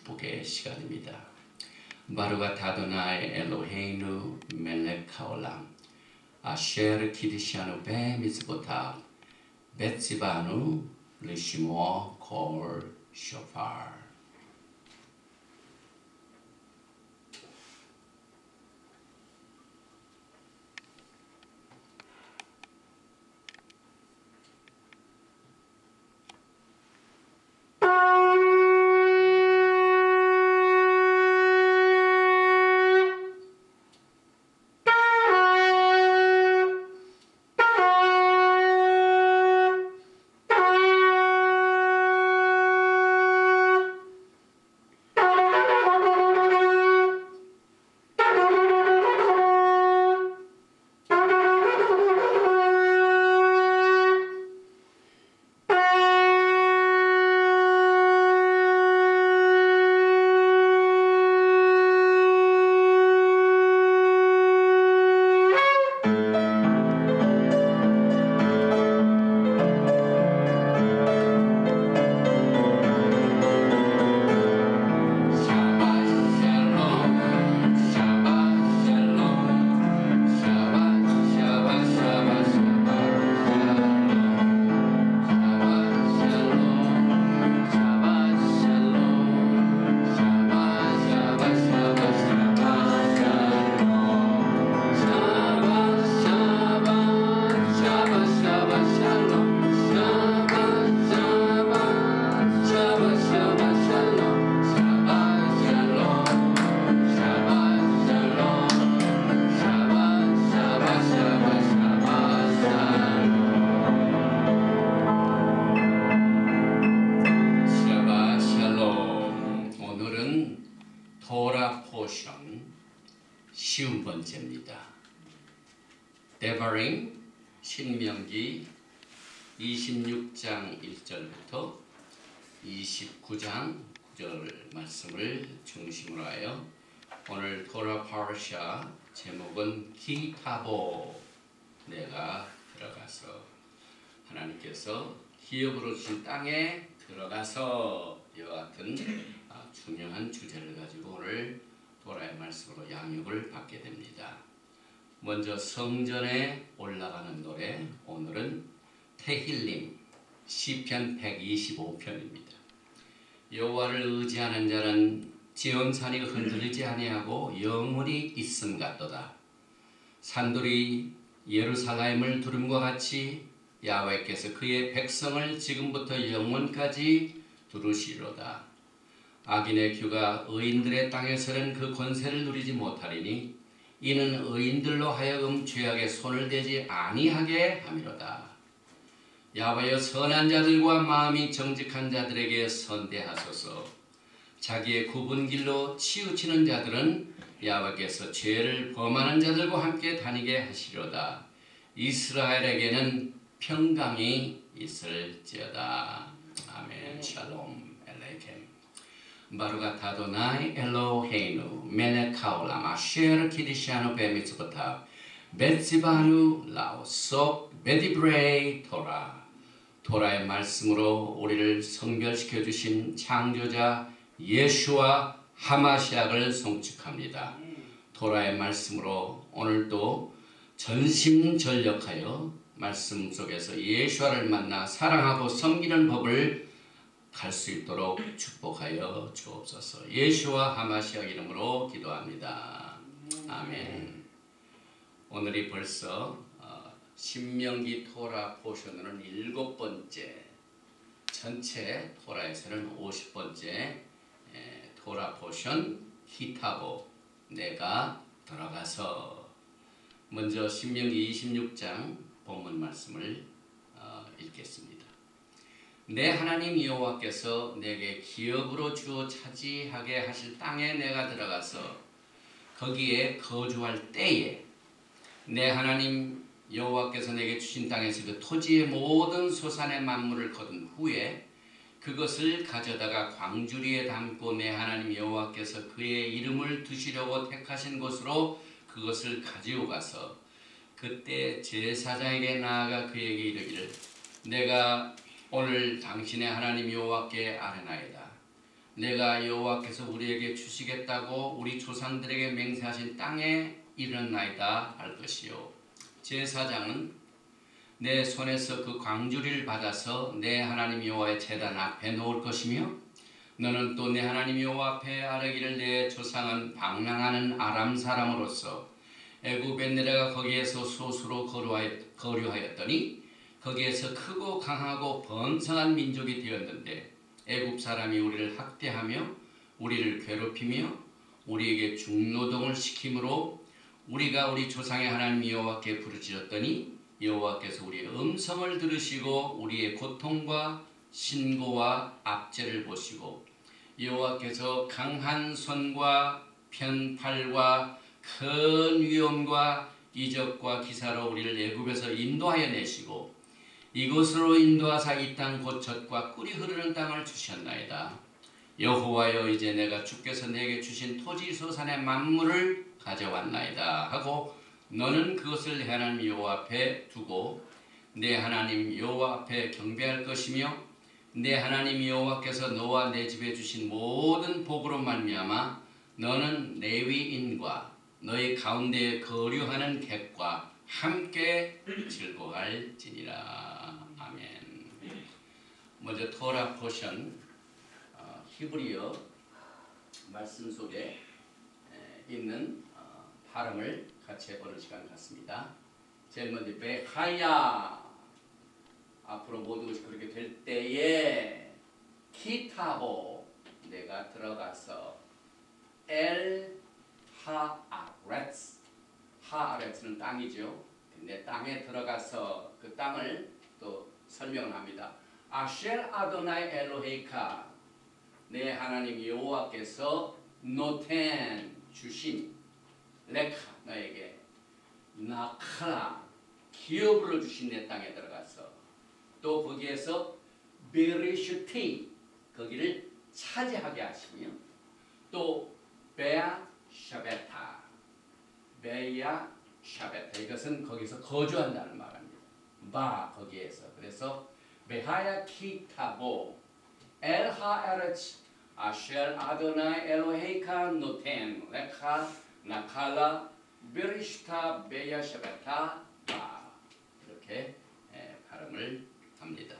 축복의 시간입니다. 바루가 아도나이 엘로헤이누 멜렉 하올람 아셰르 키드시아누 베 미츠보타 베츠바누 리시모 콜 쇼파르. 쉬운 번째입니다. 데바링 신명기 26장 1절부터 29장 9절 말씀을 중심으로 하여 오늘 토라 파르샤 제목은 기타보, 내가 들어가서, 하나님께서 기업으로 주신 땅에 들어가서 이와 같은 중요한 주제를 가지고 오늘 토라의 말씀으로 양육을 받게 됩니다. 먼저 성전에 올라가는 노래, 오늘은 테힐림 시편 125편입니다. 여호와를 의지하는 자는 지온산이 흔들리지 아니하고 영원히 있음 같도다. 산돌이 예루살렘을 두름과 같이 야훼께서 그의 백성을 지금부터 영원까지 두르시리로다. 악인의 규가 의인들의 땅에서는 그 권세를 누리지 못하리니 이는 의인들로 하여금 죄악에 손을 대지 아니하게 함이로다. 야훼여 선한 자들과 마음이 정직한 자들에게 선대하소서. 자기의 굽은 길로 치우치는 자들은 야훼께서 죄를 범하는 자들과 함께 다니게 하시리로다. 이스라엘에게는 평강이 있을지어다. 아멘. 샬롬 엘레이켐. 바루가 아도나이 엘로헤이누 멜렉 하올람 아셰르 키드시아누 베 미츠보타 베츠바누 라오속 베디브레이 토라. 토라의 말씀으로 우리를 성별시켜 주신 창조자 예수와 하마시약을 송축합니다. 토라의 말씀으로 오늘도 전심전력하여 말씀 속에서 예수와를 만나 사랑하고 섬기는 법을 갈 수 있도록 축복하여 주옵소서. 예수와 하마시약 이름으로 기도합니다. 아멘. 오늘이 벌써 신명기 토라 포션으로는 7번째, 전체 토라에서는 50번째 토라 포션 히타보, 내가 들어가서. 먼저 신명기 26장 본문 말씀을 읽겠습니다. 내 하나님 여호와께서 내게 기업으로 주어 차지하게 하실 땅에 내가 들어가서 거기에 거주할 때에 내 하나님 여호와께서 내게 주신 땅에서 그 토지의 모든 소산의 만물을 거둔 후에 그것을 가져다가 광주리에 담고 내 하나님 여호와께서 그의 이름을 두시려고 택하신 곳으로 그것을 가지고 가서 그때 제사장에게 나아가 그에게 이르기를, 내가 오늘 당신의 하나님 여호와께 아뢰나이다. 내가 여호와께서 우리에게 주시겠다고 우리 조상들에게 맹세하신 땅에 이르렀나이다 할 것이요. 제사장은 내 손에서 그 광주리를 받아서 내 하나님 여호와의 제단 앞에 놓을 것이며 너는 또 내 하나님 여호와 앞에 아뢰기를 내 조상은 방랑하는 아람 사람으로서 애굽에 내려가 거기에서 소수로 거류하였더니 거기에서 크고 강하고 번성한 민족이 되었는데 애굽 사람이 우리를 학대하며 우리를 괴롭히며 우리에게 중노동을 시키므로 우리가 우리 조상의 하나님 여호와께 부르짖었더니 여호와께서 우리의 음성을 들으시고 우리의 고통과 신고와 압제를 보시고 여호와께서 강한 손과 편팔과 큰 위엄과 이적과 기사로 우리를 애굽에서 인도하여 내시고 이곳으로 인도하사 이 땅 곧 젖과 꿀이 흐르는 땅을 주셨나이다. 여호와여 이제 내가 주께서 내게 주신 토지 소산의 만물을 가져왔나이다 하고 너는 그것을 내 하나님 여호와 앞에 두고 내 하나님 여호와 앞에 경배할 것이며 내 하나님 여호와께서 너와 내 집에 주신 모든 복으로 말미암아 너는 레위인과 너희 가운데에 거류하는 객과 함께 즐거워할지니라. 아멘. 먼저 토라 포션 히브리어 말씀 속에 있는 발음을 같이 해보는 시간 같습니다. 제일 먼저 베하야 앞으로 모든 것이 그렇게 될 때에 키타보 내가 들어가서 엘 하아렛스 하아렛스는 땅이죠. 근데 땅에 들어가서 그 땅을 또 설명을 합니다. 아쉘 아도나이 엘로헤이카 내 하나님 여호와께서 노텐 주신 레카 너에게 나카라 기업으로 주신 내 땅에 들어가서 또 거기에서 베리슈티 거기를 차지하게 하시며 또 베아 샤베타 베야 샤베타 이것은 거기서 거주한다는 말입니다. 바 거기에서 그래서 베하야 키타보 엘하에르츠 아쉘 아도나이 엘로헤이카 노텐 레카 나칼라 베리슈타 베야 샤베타 바 이렇게 발음을 합니다.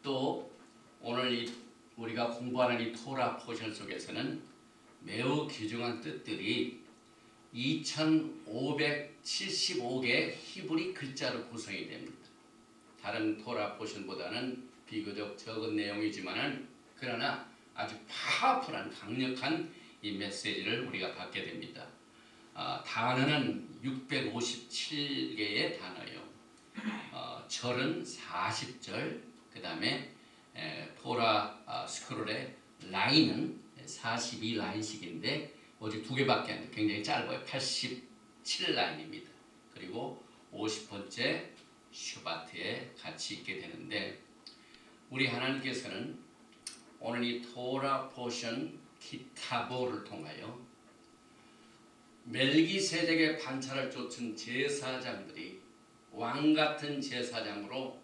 또 오늘 우리가 공부하는 이 토라 포션 속에서는 매우 귀중한 뜻들이 2575개 히브리 글자로 구성이 됩니다. 다른 토라 포션보다는 비교적 적은 내용이지만은 그러나 아주 파워풀한 강력한 이 메시지를 우리가 받게 됩니다. 단어는 657개의 단어요. 절은 40절, 그 다음에 토라 스크롤의 라인은 42라인씩인데 오직 2개밖에 안 돼요. 굉장히 짧아요. 87라인입니다. 그리고 50번째 슈바트에 같이 있게 되는데 우리 하나님께서는 오늘 이 토라 포션 키타보를 통하여 멜기세덱의 관찰을 쫓은 제사장들이 왕같은 제사장으로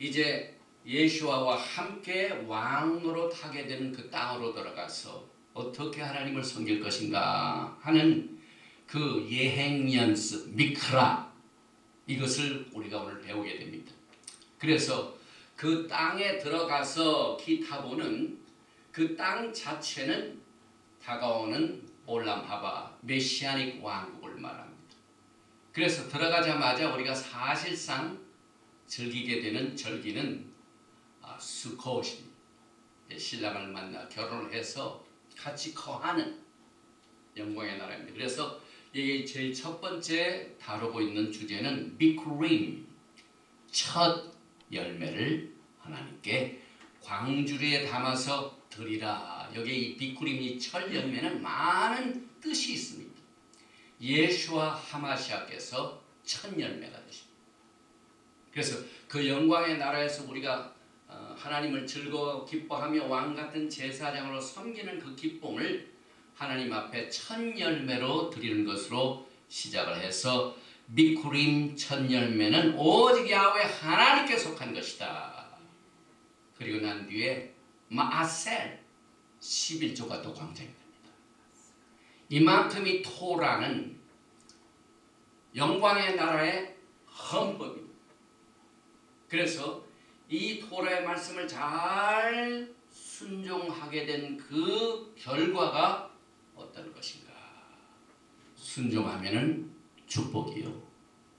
이제 예수와와 함께 왕으로 타게 되는 그 땅으로 들어가서 어떻게 하나님을 섬길 것인가 하는 그 예행 연습 미크라 이것을 우리가 오늘 배우게 됩니다. 그래서 그 땅에 들어가서 기타보는 그 땅 자체는 다가오는 올람하바 메시아닉 왕국을 말합니다. 그래서 들어가자마자 우리가 사실상 즐기게 되는 절기는 수컷입니다. 신랑을 만나 결혼을 해서 같이 거하는 영광의 나라입니다. 그래서 이게 제일 첫 번째 다루고 있는 주제는 비쿠림 첫 열매를 하나님께 광주리에 담아서 드리라. 여기 이 비쿠림이 첫 열매는 많은 뜻이 있습니다. 예수와 하마시아께서 첫 열매가 되십니다. 그래서 그 영광의 나라에서 우리가 하나님을 즐거워 기뻐하며 왕같은 제사장으로 섬기는 그 기쁨을 하나님 앞에 첫 열매로 드리는 것으로 시작을 해서 비쿠림 첫 열매는 오직 야훼 하나님께 속한 것이다. 그리고 난 뒤에 마아셀 11조가 또 광장이 됩니다. 이만큼 이 토라는 영광의 나라의 헌법입니다. 그래서 이 토라의 말씀을 잘 순종하게 된 그 결과가 어떤 것인가? 순종하면은 축복이요,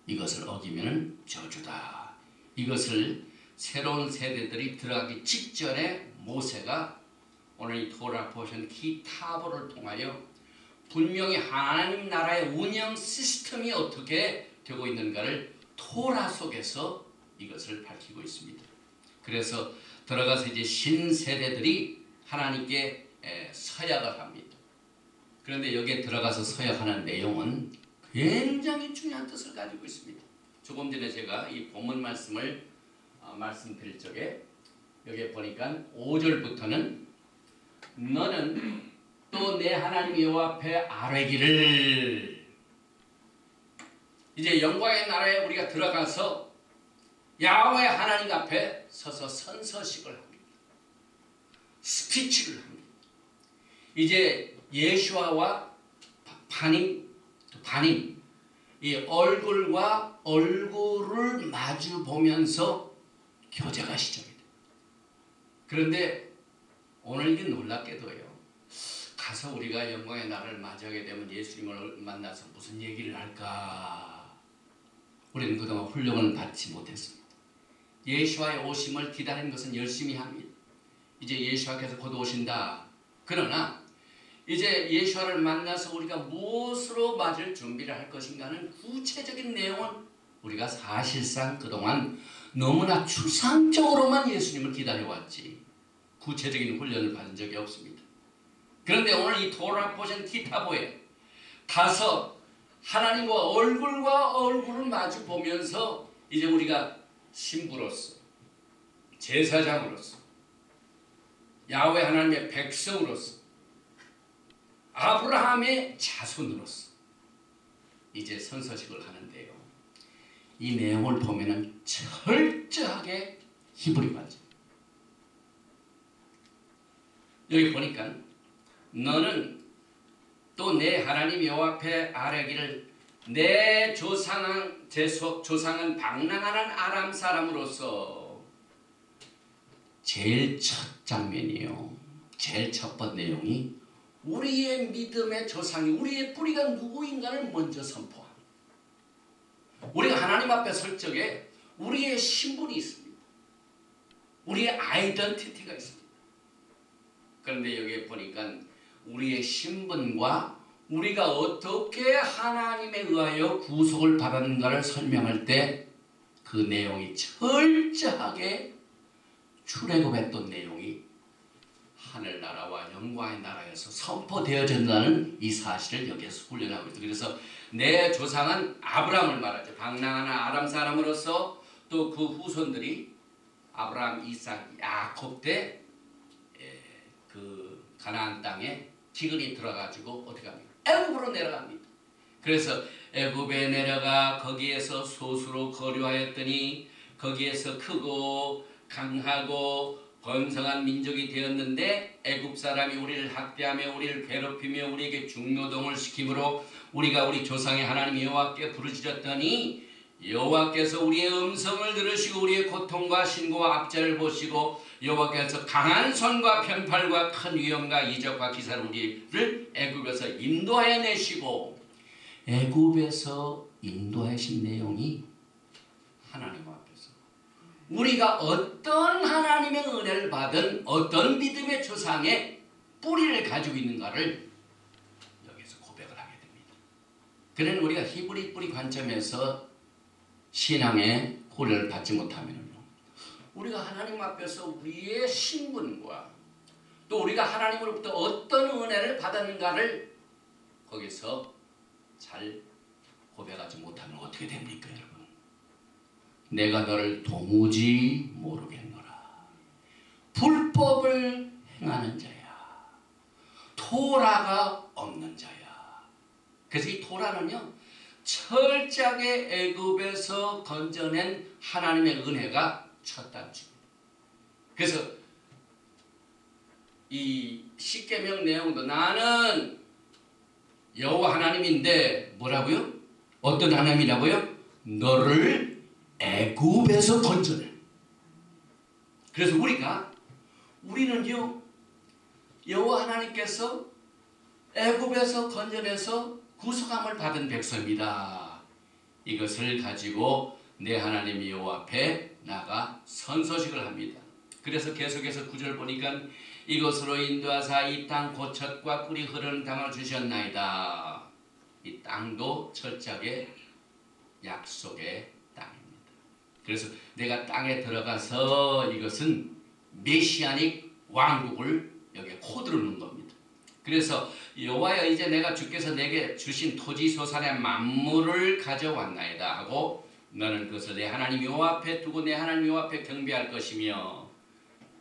이것을 어기면은 저주다. 이것을 새로운 세대들이 들어가기 직전에 모세가 오늘 이 토라 포션 기타보를 통하여 분명히 하나님 나라의 운영 시스템이 어떻게 되고 있는가를 토라 속에서 이것을 밝히고 있습니다. 그래서 들어가서 이제 신세대들이 하나님께 서약을 합니다. 그런데 여기에 들어가서 서약하는 내용은 굉장히 중요한 뜻을 가지고 있습니다. 조금 전에 제가 이 본문 말씀을 말씀드릴 적에 여기에 보니까 5절부터는 너는 또 내 하나님 여호와 앞에 아뢰기를, 이제 영광의 나라에 우리가 들어가서 야훼 하나님 앞에 서서 선서식을 합니다. 스피치를 합니다. 이제 예수아와 바님 이 얼굴과 얼굴을 마주 보면서 교제가 시작입니다. 그런데 오늘 이게 놀랍게도요, 가서 우리가 영광의 나라를 맞이하게 되면 예수님을 만나서 무슨 얘기를 할까? 우리는 그동안 훈련을 받지 못했습니다. 예수와의 오심을 기다리는 것은 열심히 합니다. 이제 예수와께서 곧 오신다. 그러나 이제 예수와를 만나서 우리가 무엇으로 맞을 준비를 할 것인가는 구체적인 내용은 우리가 사실상 그동안 너무나 추상적으로만 예수님을 기다려왔지 구체적인 훈련을 받은 적이 없습니다. 그런데 오늘 이 토라 포션 기타보에 가서 하나님과 얼굴과 얼굴을 마주 보면서 이제 우리가 신부로서, 제사장으로서, 야훼 하나님의 백성으로서, 아브라함의 자손으로서 이제 선서식을 하는데요, 이 내용을 보면은 철저하게 히브리 관점. 여기 보니까 너는 또 내 하나님 여호와 앞에 아뢰기를 내 조상은 방랑하는 아람 사람으로서, 제일 첫 장면이에요. 제일 첫 번 내용이 우리의 믿음의 조상이, 우리의 뿌리가 누구인가를 먼저 선포합니다. 우리가 하나님 앞에 설 적에 우리의 신분이 있습니다. 우리의 아이덴티티가 있습니다. 그런데 여기에 보니까 우리의 신분과 우리가 어떻게 하나님에 의하여 구속을 받았는가를 설명할 때 그 내용이 철저하게 출애굽했던 내용이 하늘나라와 영광의 나라에서 선포되어진다는 이 사실을 여기에서 훈련하고 있습니다. 그래서 내 조상은 아브라함을 말하죠. 방랑하는 아람 사람으로서 또 그 후손들이 아브라함, 이삭, 야곱 때 그 가나안 땅에 기근이 들어가지고 어떻게 합니까? 애굽으로 내려갑니다. 그래서 애굽에 내려가 거기에서 소수로 거류하였더니 거기에서 크고 강하고 번성한 민족이 되었는데 애굽 사람이 우리를 학대하며 우리를 괴롭히며 우리에게 중노동을 시키므로 우리가 우리 조상의 하나님 여호와께 부르짖었더니 여호와께서 우리의 음성을 들으시고 우리의 고통과 신고와 압제를 보시고 여호와께서 강한 손과 편팔과 큰 위험과 이적과 기사로 우리를 애굽에서 인도하여 내시고, 애굽에서 인도하신 내용이 하나님 앞에서 우리가 어떤 하나님의 은혜를 받은 어떤 믿음의 조상의 뿌리를 가지고 있는가를 여기서 고백을 하게 됩니다. 그는 우리가 히브리 뿌리 관점에서 신앙의 훈련을 받지 못하면 우리가 하나님 앞에서 우리의 신분과 또 우리가 하나님으로부터 어떤 은혜를 받았는가를 거기서 잘 고백하지 못하면 어떻게 됩니까, 여러분? 내가 너를 도무지 모르겠노라. 불법을 행하는 자야. 토라가 없는 자야. 그래서 이 토라는요, 철저하게 애굽에서 건져낸 하나님의 은혜가 첫 단추입니다. 그래서 이 십계명 내용도 나는 여호와 하나님인데 뭐라고요? 어떤 하나님이라고요? 너를 애굽에서 건져내. 그래서 우리는요 여호와 하나님께서 애굽에서 건져내서 구속함을 받은 백성입니다. 이것을 가지고 내 하나님 여호와 앞에 나가 선서식을 합니다. 그래서 계속해서 9절 보니까 이것으로 인도하사 이 땅 고척과 꿀이 흐르는 땅을 주셨나이다. 이 땅도 철저하게 약속의 땅입니다. 그래서 내가 땅에 들어가서 이것은 메시아닉 왕국을 여기에 코드를 넣은 겁니다. 그래서 여호와여 이제 내가 주께서 내게 주신 토지 소산의 만물을 가져왔나이다 하고 너는 그것을 내 하나님 여호와 앞에 두고 내 하나님 여호와 앞에 경배할 것이며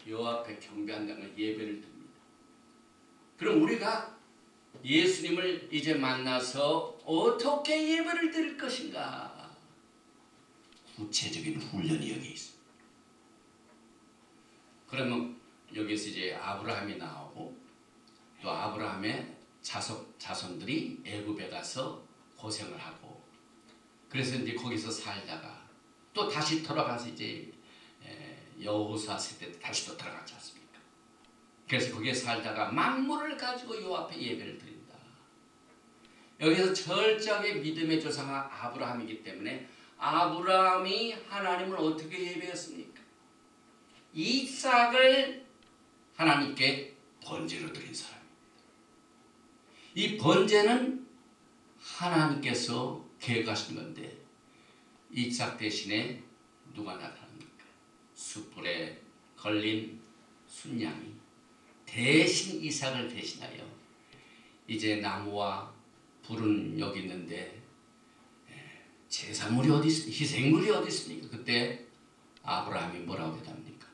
여호와 앞에 경배한다는 예배를 드립니다. 그럼 우리가 예수님을 이제 만나서 어떻게 예배를 드릴 것인가? 구체적인 훈련이 여기 있습니다. 그러면 여기서 이제 아브라함이 나오고 또 아브라함의 자손들이 애굽에 가서 고생을 하고 그래서 이제 거기서 살다가 또 다시 돌아가서 이제 여호수아 세대 때 다시 또 들어갔지 않습니까? 그래서 거기에 살다가 만물을 가지고 요 앞에 예배를 드린다. 여기서 철저하게 믿음의 조상가 아브라함이기 때문에 아브라함이 하나님을 어떻게 예배했습니까? 이삭을 하나님께 번제로 드린 사람입니다. 이 번제는 하나님께서 계획하신 건데 이삭 대신에 누가 나타납니까? 숯불에 걸린 순양이 대신 이삭을 대신하여 이제 나무와 불은 여기 있는데 제사물이 어디 있습니까? 희생물이 어디 있습니까? 그때 아브라함이 뭐라고 대답합니까?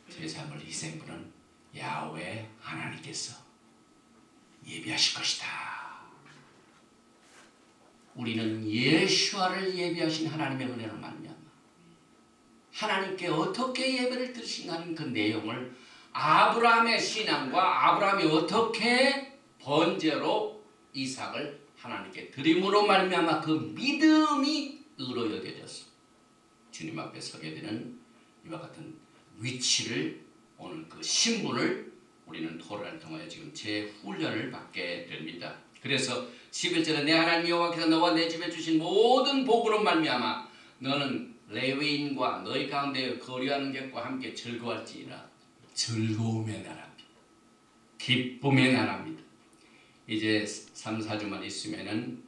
제사물 희생물은 야훼 하나님께서 예비하실 것이다. 우리는 예수아를 예비하신 하나님의 은혜로 말미암아 하나님께 어떻게 예배를 드리신가 하는 그 내용을 아브라함의 신앙과 아브라함이 어떻게 번제로 이삭을 하나님께 드림으로 말미암아 그 믿음이 의로 여겨져서 주님 앞에 서게 되는 이와 같은 위치를 오늘 그 신분을 우리는 토론을 통하여 지금 재훈련을 받게 됩니다. 그래서 11절에 내 하나님 여호와께서 너와 내 집에 주신 모든 복으로 말미암아 너는 레위인과 너희 가운데 거류하는 것과 함께 즐거워할지니라. 즐거움의 나라입니다. 기쁨의 나라입니다. 이제 3, 4주만 있으면은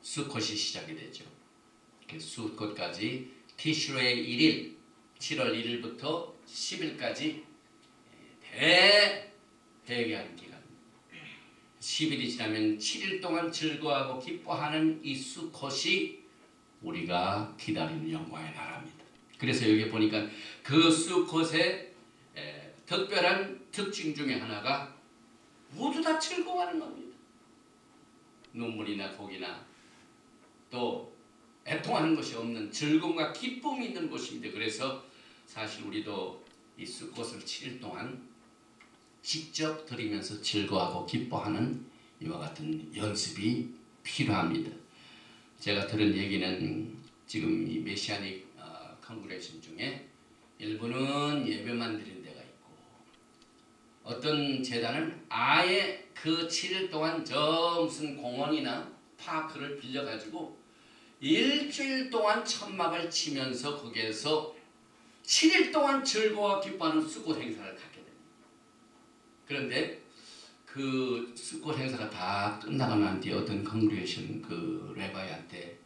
수컷이 시작이 되죠. 수컷까지 티슈레의 1일 7월 1일부터 10일까지 대회개하는 기간입니다. 10일이 지나면 7일 동안 즐거워하고 기뻐하는 이 수컷이 우리가 기다리는 영광의 나라입니다. 그래서 여기 보니까 그 수컷의 특별한 특징 중에 하나가 모두 다 즐거워하는 겁니다. 눈물이나 곡이나 또 애통하는 것이 없는 즐거움과 기쁨이 있는 곳입니다. 그래서 사실 우리도 이 수꽃을 7일 동안 직접 드리면서 즐거워하고 기뻐하는 이와 같은 연습이 필요합니다. 제가 들은 얘기는 지금 이 메시아닉 컨그레이션 중에 일부는 예배만 드리는 데가 있고 어떤 재단은 아예 그 7일 동안 저 무슨 공원이나 파크를 빌려가지고 일주일 동안 천막을 치면서 거기에서 7일 동안 즐거워 기뻐하는 수꽃 행사를 갖게 됩니다. 그런데 그 수꽃 행사가 다 끝나고 난 뒤에 어떤 컨그레이션 그 레바이한테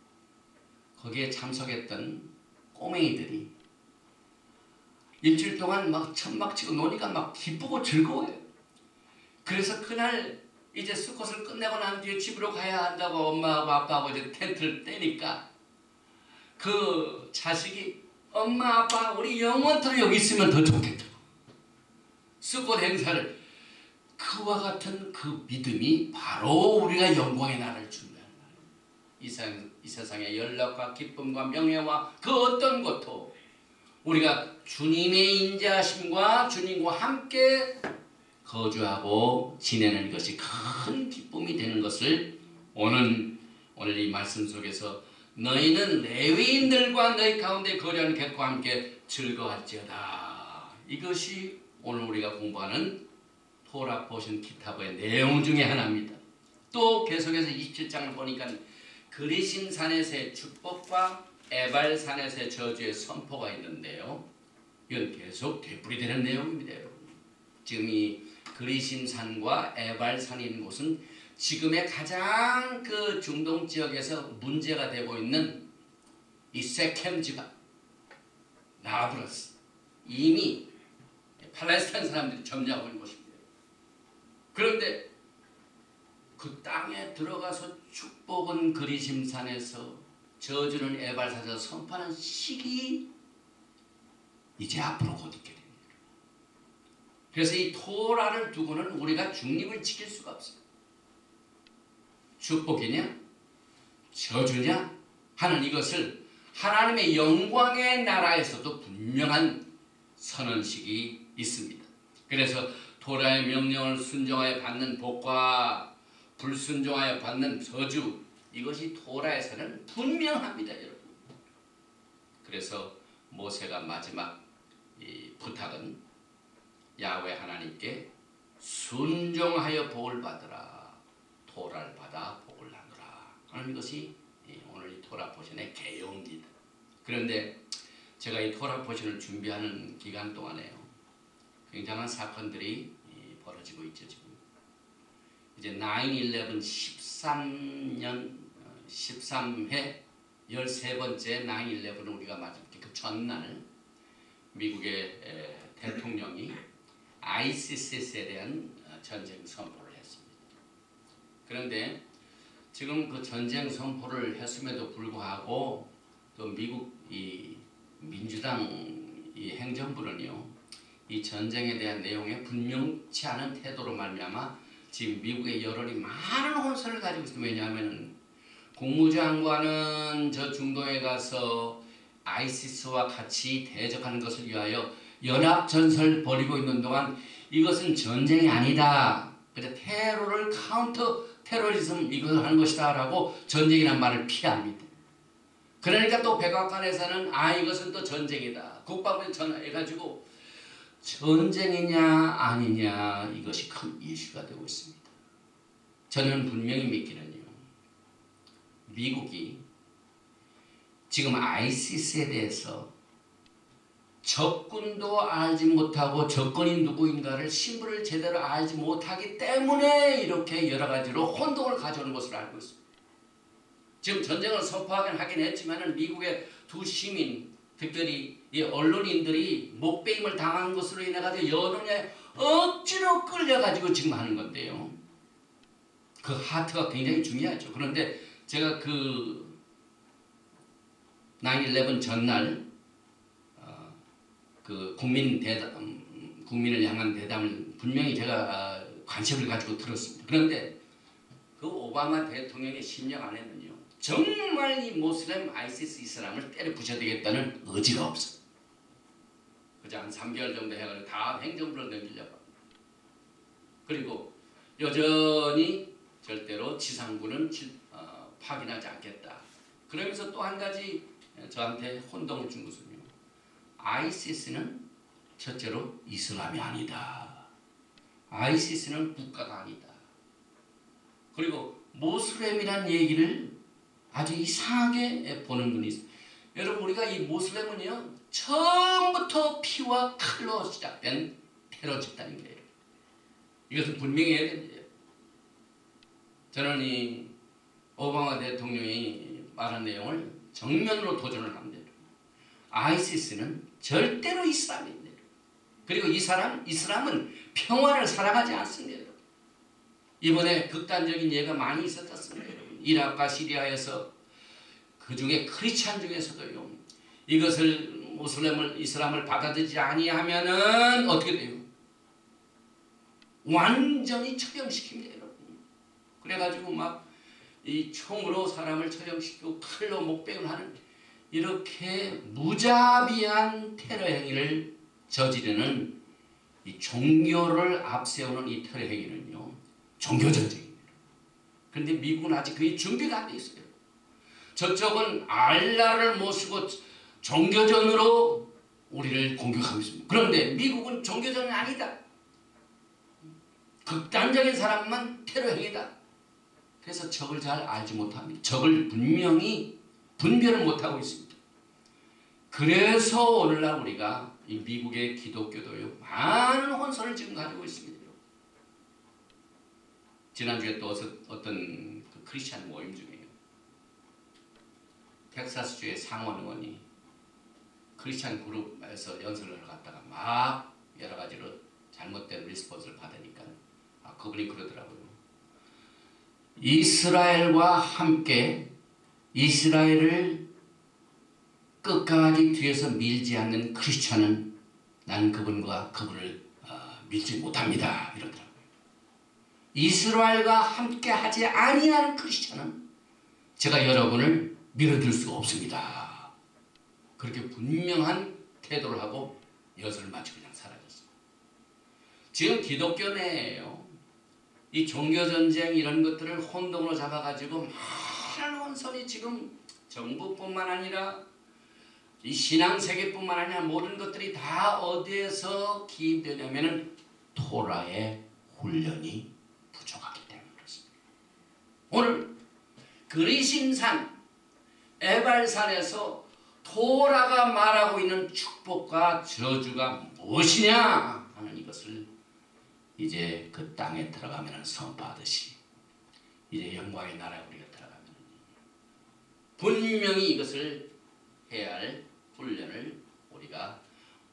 거기에 참석했던 꼬맹이들이 일주일 동안 막 천막 치고 노니까 막 기쁘고 즐거워요. 그래서 그날 이제 수컷을 끝내고 난 뒤에 집으로 가야 한다고 엄마하고 아빠하고 이제 텐트를 떼니까 그 자식이 엄마 아빠 우리 영원토록 여기 있으면 더 좋겠다. 수꽃 행사를 그와 같은 그 믿음이 바로 우리가 영광의 나라를 준다는 거예요. 이 세상의 연락과 기쁨과 명예와 그 어떤 것도 우리가 주님의 인자하심과 주님과 함께 거주하고 지내는 것이 큰 기쁨이 되는 것을 오늘 이 말씀 속에서 너희는 레위인들과 너희 가운데 거류하는 객과 함께 즐거워할지어다. 이것이 오늘 우리가 공부하는 토라 포션 키타브의 내용 중에 하나입니다. 또 계속해서 27장을 보니까 그리심 산에서의 축복과 에발 산에서의 저주의 선포가 있는데요. 이건 계속 되풀이되는 내용입니다. 여러분. 지금 이 그리심 산과 에발 산이 있는 곳은 지금의 가장 그 중동 지역에서 문제가 되고 있는 이 세켐 지방, 나브러스, 이미 팔레스타인 사람들이 점령하고 있는 곳입니다. 그런데 그 땅에 들어가서 축복은 그리심 산에서 저주는 에발 산에서 선포하는 시기 이제 앞으로 곧 있게 됩니다. 그래서 이 토라를 두고는 우리가 중립을 지킬 수가 없어요. 축복이냐 저주냐 하는 이것을 하나님의 영광의 나라에서도 분명한 선언식이 있습니다. 그래서 토라의 명령을 순종하여 받는 복과 불순종하여 받는 저주, 이것이 토라에서는 분명합니다. 여러분. 그래서 모세가 마지막 이 부탁은 야훼 하나님께 순종하여 복을 받으라. 토라를 받아 복을 나누라 하는 이것이 오늘 이 토라 포션의 개요입니다. 그런데 제가 이 토라 포션을 준비하는 기간 동안에요, 굉장한 사건들이 벌어지고 있죠. 지금 이제 9/11 13회 13번째 9/11을 우리가 맞을 때 그 전날 미국의 대통령이 ISIS에 대한 전쟁 선포를 했습니다. 그런데 지금 그 전쟁 선포를 했음에도 불구하고 또 미국 이 민주당 이 행정부는요, 이 전쟁에 대한 내용에 분명치 않은 태도로 말미암아 지금 미국의 여론이 많은 혼선을 가지고 있습니다. 왜냐하면 국무장관은 저 중동에 가서 아이시스와 같이 대적하는 것을 위하여 연합전선을 벌이고 있는 동안 이것은 전쟁이 아니다. 그래서 테러를 카운터 테러리즘 이것을 하는 것이다 라고 전쟁이라는 말을 피합니다. 그러니까 또 백악관에서는 이것은 또 전쟁이다. 국방부에 전화해가지고 전쟁이냐 아니냐 이것이 큰 이슈가 되고 있습니다. 저는 분명히 믿기는요, 미국이 지금 아이시스에 대해서 적군도 알지 못하고 적군이 누구인가를 신분을 제대로 알지 못하기 때문에 이렇게 여러 가지로 혼동을 가져오는 것으로 알고 있습니다. 지금 전쟁을 선포하긴 했지만 미국의 두 시민, 특별히 이 언론인들이 목배임을 당한 것으로 인해 가지고 여론에 억지로 끌려가지고 지금 하는 건데요. 그 하트가 굉장히 중요하죠. 그런데 제가 그 9/11 전날 그 국민을 향한 대담을 분명히 제가 관심을 가지고 들었습니다. 그런데 그 오바마 대통령의 심령 안에는요, 정말 이 모슬렘 아이시스 이슬람을 때려 부셔야 되겠다는 의지가 없어요. 그저 한 3개월 정도 해가지고 다 행정부로 넘기려고 합니다. 그리고 여전히 절대로 지상군은 파견하지 않겠다. 그러면서 또 한 가지 저한테 혼동을 준 것은요, 아이시스는 첫째로 이슬람이 아니다. 아이시스는 국가가 아니다. 그리고 모슬렘이라는 얘기를 아주 이상하게 보는 분이 있어요. 여러분, 우리가 이 모슬렘은요, 처음부터 피와 칼로 시작된 테러 집단입니다. 이것은 분명히 해야 됩니다. 저는 이 오바마 대통령이 말한 내용을 정면으로 도전을 합니다. 아이시스는 절대로 이슬람입니다. 그리고 이슬람은 평화를 사랑하지 않습니다. 이번에 극단적인 예가 많이 있었습니다. 이라크와 시리아에서 그 중에 크리스찬 중에서도요, 이것을 이슬람을 받아들이지 아니하면은 어떻게 돼요? 완전히 처형시킵니다, 여러분. 그래가지고 막 이 총으로 사람을 처형시키고 칼로 목베임을 하는 이렇게 무자비한 테러 행위를 저지르는 이 종교를 앞세우는 이 테러 행위는요, 종교전쟁입니다. 그런데 미국은 아직 그게 준비가 안 돼 있어요. 저쪽은 알라를 모시고 종교전으로 우리를 공격하고 있습니다. 그런데 미국은 종교전이 아니다. 극단적인 사람만 테러 행위다. 그래서 적을 잘 알지 못합니다. 적을 분명히 분별을 못하고 있습니다. 그래서 오늘날 우리가 이 미국의 기독교도요, 많은 혼선을 지금 가지고 있습니다. 지난주에 또 어떤 그 크리스찬 모임 중에요, 텍사스주의 상원 의원이 크리스찬 그룹에서 연설을 갔다가 막 여러 가지로 잘못된 리스폰스를 받으니까 그분이 그러더라고요. 이스라엘과 함께 이스라엘을 끝까지 뒤에서 밀지 않는 크리스찬은 난 그분과 그분을 밀지 못합니다. 이러더라고요. 이스라엘과 함께 하지 아니하는 크리스찬은 제가 여러분을 밀어들 수가 없습니다. 그렇게 분명한 태도를 하고 여설을 마치고 그냥 사라졌어요. 지금 기독교 내에요, 이 종교전쟁 이런 것들을 혼동으로 잡아가지고 많은 혼선이 지금 정부뿐만 아니라 이 신앙세계뿐만 아니라 모든 것들이 다 어디에서 기인되냐면은 토라의 훈련이 부족하기 때문에 그렇습니다. 오늘 그리심산 에발산에서 토라가 말하고 있는 축복과 저주가 무엇이냐 하는 이것을 이제 그 땅에 들어가면 선포하듯이 이제 영광의 나라에 우리가 들어가면 분명히 이것을 해야 할 훈련을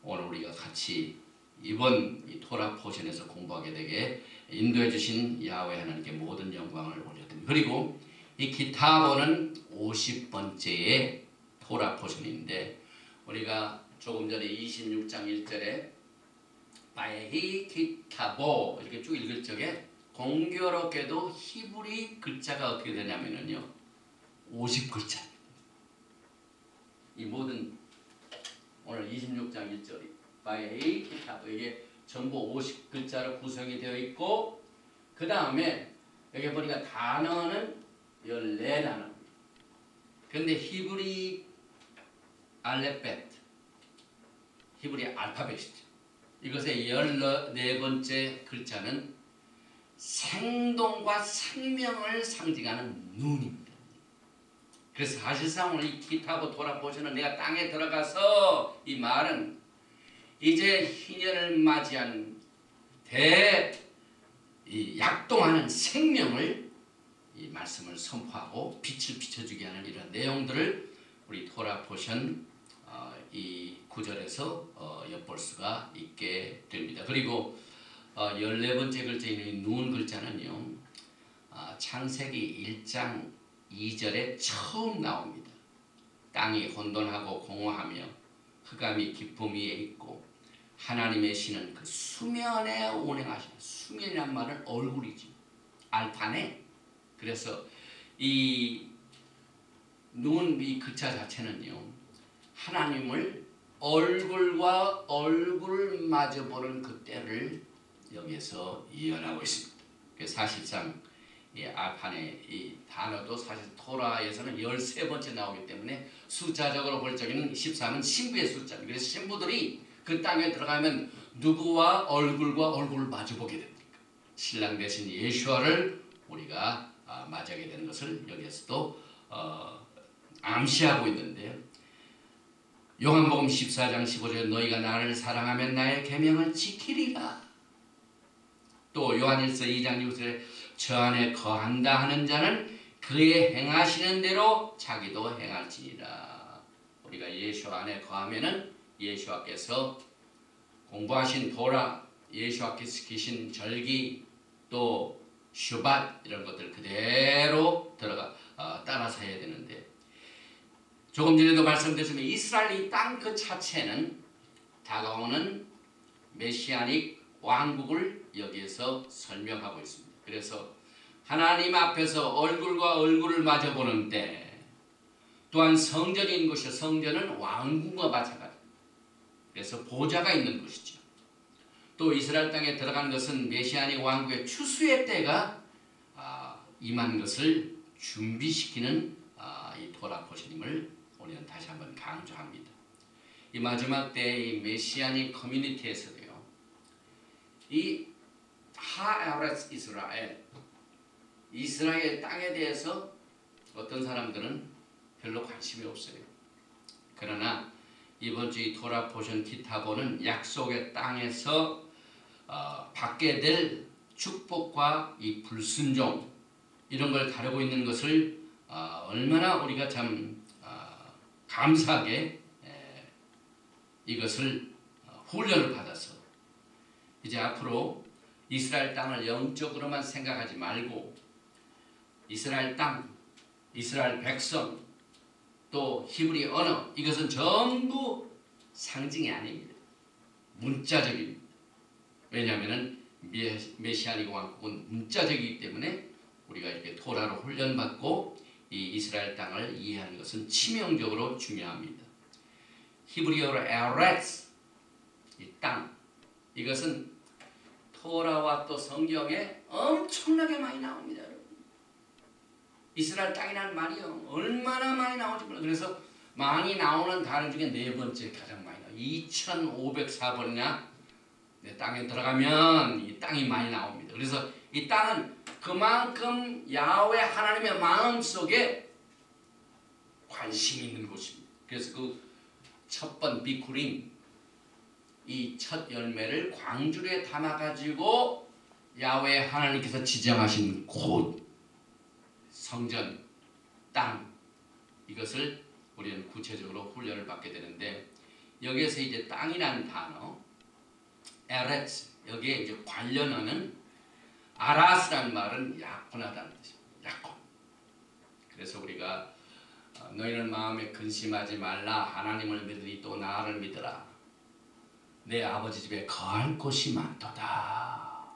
오늘 우리가 같이 이번 이 토라 포션에서 공부하게 되게 인도해 주신 야훼 하나님께 모든 영광을 올려드립니다. 그리고 이 기타보는 50번째의 토라 포션인데, 우리가 조금 전에 26장 1절에 바에히 기타보 이렇게 쭉 읽을 적에 공교롭게도 히브리 글자가 어떻게 되냐면요, 50글자. 이 모든 오늘 26장 1절이 바에히 기타보, 이게 전부 50글자로 구성이 되어 있고, 그 다음에 여기 보니까 단어는 14단어입니다. 그런데 히브리 히브리 알파벳이죠. 이것의 14번째 글자는 생동과 생명을 상징하는 눈입니다. 그래서 사실상 오늘 이 기타고 돌아보시는 내가 땅에 들어가서 이 말은 이제 희년을 맞이한 이 약동하는 생명을 이 말씀을 선포하고 빛을 비춰주게 하는 이런 내용들을 우리 토라 포션 이 구절에서 엿볼 수가 있게 됩니다. 그리고 14번째 글자인 눈 글자는요, 창세기 1장 2절에 처음 나옵니다. 땅이 혼돈하고 공허하며 흑암이 깊음 위에 있고 하나님의 신은 그 수면에 운행하시는, 수면이란 말은 얼굴이죠. 알파네. 그래서 이 글자 자체는요, 하나님을 얼굴과 얼굴을 마주보는 그때를 여기에서 예언하고 있습니다. 사실상 이 알파네 이 단어도 사실 토라에서는 13번째 나오기 때문에 숫자적으로 볼 적에는 13은 신부의 숫자입니다. 그래서 신부들이 그 땅에 들어가면 누구와 얼굴을 마주보게 됩니까? 신랑 대신 예수와를 우리가 맞이하게 되는 것을 여기에서도 암시하고 있는데요. 요한복음 14장 15절에 너희가 나를 사랑하면 나의 계명을 지키리라. 또 요한일서 2장 6절에 저 안에 거한다 하는 자는 그의 행하시는 대로 자기도 행할지니라. 우리가 예수 안에 거하면은 예수께서 공부하신 도라, 예수께서 지키신 절기, 또 슈밧 이런 것들 그대로 따라서 해야 되는데, 조금 전에도 말씀드렸지만 이스라엘 이 땅 그 자체는 다가오는 메시아닉 왕국을 여기에서 설명하고 있습니다. 그래서 하나님 앞에서 얼굴과 얼굴을 마주보는 때 또한 성전이 있는 곳이요. 성전은 왕궁과 마찬가지. 그래서 보좌가 있는 곳이죠. 또 이스라엘 땅에 들어가는 것은 메시아닉 왕국의 추수의 때가 임한 것을 준비시키는 이 토라 포션임을 우리는 다시 한번 강조합니다. 이 마지막 때의 메시아닉 커뮤니티에서도요. 이 하에렛 이스라엘 땅에 대해서 어떤 사람들은 별로 관심이 없어요. 그러나 이번 주 이 토라 포션 기타보는 약속의 땅에서 받게 될 축복과 이 불순종 이런 걸 다루고 있는 것을 얼마나 우리가 참 감사하게 이것을 훈련을 받아서 이제 앞으로 이스라엘 땅을 영적으로만 생각하지 말고 이스라엘 땅, 이스라엘 백성 또 히브리 언어 이것은 전부 상징이 아닙니다. 문자적입니다. 왜냐하면 메시아닉 왕국은 문자적이기 때문에 우리가 이렇게 토라로 훈련받고 이 이스라엘 땅을 이해하는 것은 치명적으로 중요합니다. 히브리어로 에레츠 이 땅 이것은 토라와 또 성경에 엄청나게 많이 나옵니다. 이스라엘 땅이라는 말이요 얼마나 많이 나오지 몰라요. 그래서 많이 나오는 단어 중에 네 번째 가장 많이 나와요. 2504번이나 땅에 들어가면 이 땅이 많이 나옵니다. 그래서 이 땅은 그만큼 야훼 하나님의 마음속에 관심이 있는 곳입니다. 그래서 그 첫 번 비쿠림 이 첫 열매를 광주리에 담아가지고 야훼 하나님께서 지정하신 곳 성전, 땅 이것을 우리는 구체적으로 훈련을 받게 되는데 여기에서 이제 땅이라는 단어 에레츠 여기에 이제 관련하는 아라스라는 말은 약혼하다는 뜻입니다. 약혼. 그래서 우리가 너희는 마음에 근심하지 말라 하나님을 믿으니 또 나를 믿으라 내 아버지 집에 거할 곳이 많도다.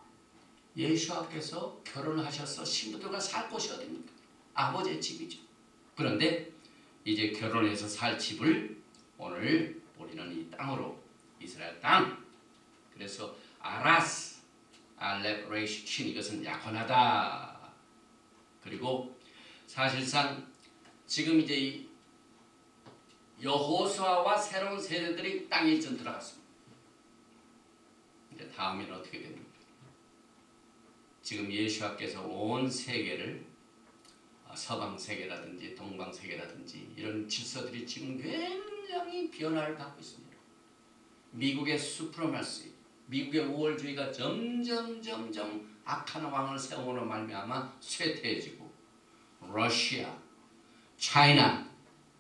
예수께서 결혼하셔서 신부들과 살 곳이 어딥니까? 아버지의 집이죠. 그런데 이제 결혼해서 살 집을 오늘 우리는 이 땅으로 이스라엘 땅 그래서 아라스 알렙 레이시 친 이것은 약혼하다. 그리고 사실상 지금 이제 이 여호수아와 새로운 세대들이 땅에 이전 들어갔습니다. 이제 다음에는 어떻게 됩니까? 지금 예수께서 온 세계를 서방 세계라든지 동방 세계라든지 이런 질서들이 지금 굉장히 변화를 갖고 있습니다. 미국의 수프로마시, 미국의 우월주의가 점점 악한 왕을 세우므로 말미암아 쇠퇴해지고 러시아, 차이나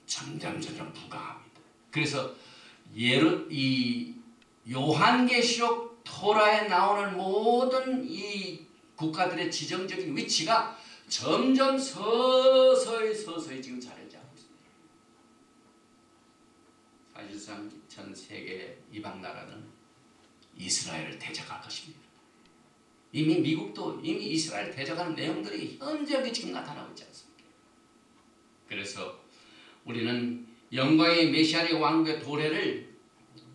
점점 부강합니다. 그래서 이 요한계시록 토라에 나오는 모든 이 국가들의 지정적인 위치가 점점 서서히 지금 자리잡고 있습니다. 사실상 전 세계 이방 나라는 이스라엘을 대적할 것입니다. 이미 미국도 이미 이스라엘 대적하는 내용들이 현저하게 지금 나타나고 있지 않습니까? 그래서 우리는 영광의 메시아의 왕국의 도래를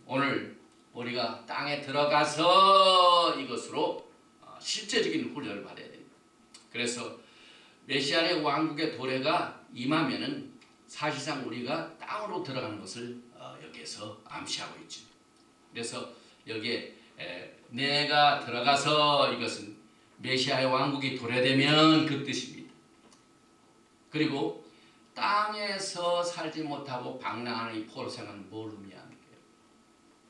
오늘 우리가 땅에 들어가서 이것으로 실제적인 훈련을 받아야 됩니다. 그래서 메시아의 왕국의 도래가 임하면은 사실상 우리가 땅으로 들어가는 것을 여기에서 암시하고 있죠. 그래서 여기에 내가 들어가서 이것은 메시아의 왕국이 도래되면 그 뜻입니다. 그리고 땅에서 살지 못하고 방랑하는 이 포로생은 뭘 의미합니까?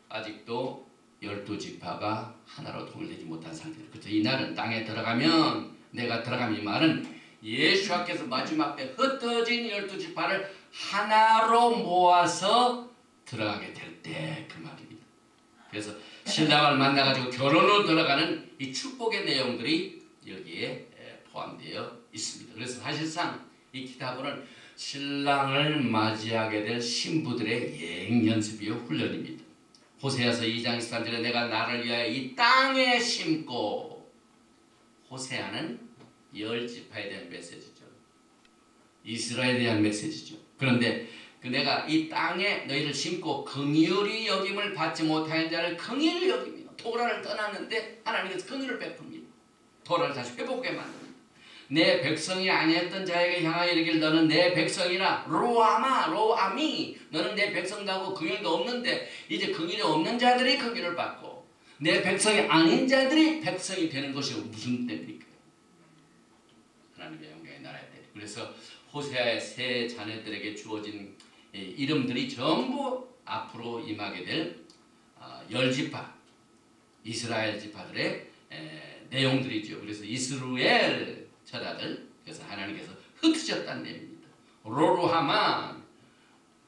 아직도 12지파가 하나로 통일되지 못한 상태입니다. 그래서 이 날은 땅에 들어가면 내가 들어가면 이 말은 예수께서 마지막 때 흩어진 12지파를 하나로 모아서 들어가게 될 때 그 말입니다. 그래서 신랑을 만나가지고 결혼으로 들어가는 이 축복의 내용들이 여기에 포함되어 있습니다. 그래서 사실상 이 기타보는 신랑을 맞이하게 될 신부들의 예행 연습이요 훈련입니다. 호세아서 2장 23절에 내가 나를 위하여 이 땅에 심고 호세아는 10지파에 대한 메시지죠. 이스라엘에 대한 메시지죠. 그런데 내가 이 땅에 너희를 심고 긍휼히 여김을 받지 못하는 자를 긍휼히 여깁니다. 토라를 떠났는데 하나님께서 긍휼을 베풉니다. 토라를 다시 회복하게 만듭니다. 내 백성이 아니었던 자에게 향하여 이르기를 너는 내 백성이라 로아미 너는 내 백성다고 긍휼도 없는데 이제 긍휼이 없는 자들이 긍휼을 받고 내 백성이 아닌 자들이 백성이 되는 것이 무슨 때입니까? 하나님의 영광의 나라의 때. 그래서 호세아의 세 자녀들에게 주어진 이름들이 전부 앞으로 임하게 될 10지파 이스라엘 지파들의 내용들이죠. 그래서 이스루엘 처자들, 그래서 하나님께서 흩으셨다는 얘기입니다. 로루하만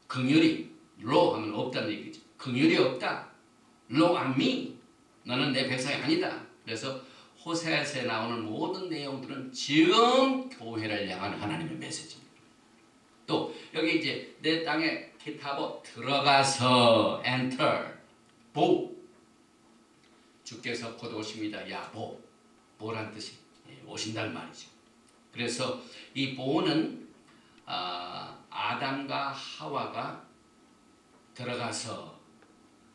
긍휼이, 로 하면 없다는 얘기죠. 긍휼이 없다. 로아미 너는 내 백성이 아니다. 그래서 호세아에서 나오는 모든 내용들은 지금 교회를 향한 하나님의 메시지입니다. 또 여기 이제 내 땅에 기타보 들어가서 enter 보 주께서 곧 오십니다. 야보 보란 뜻이 오신다는 말이죠. 그래서 이 보는 아담과 하와가 들어가서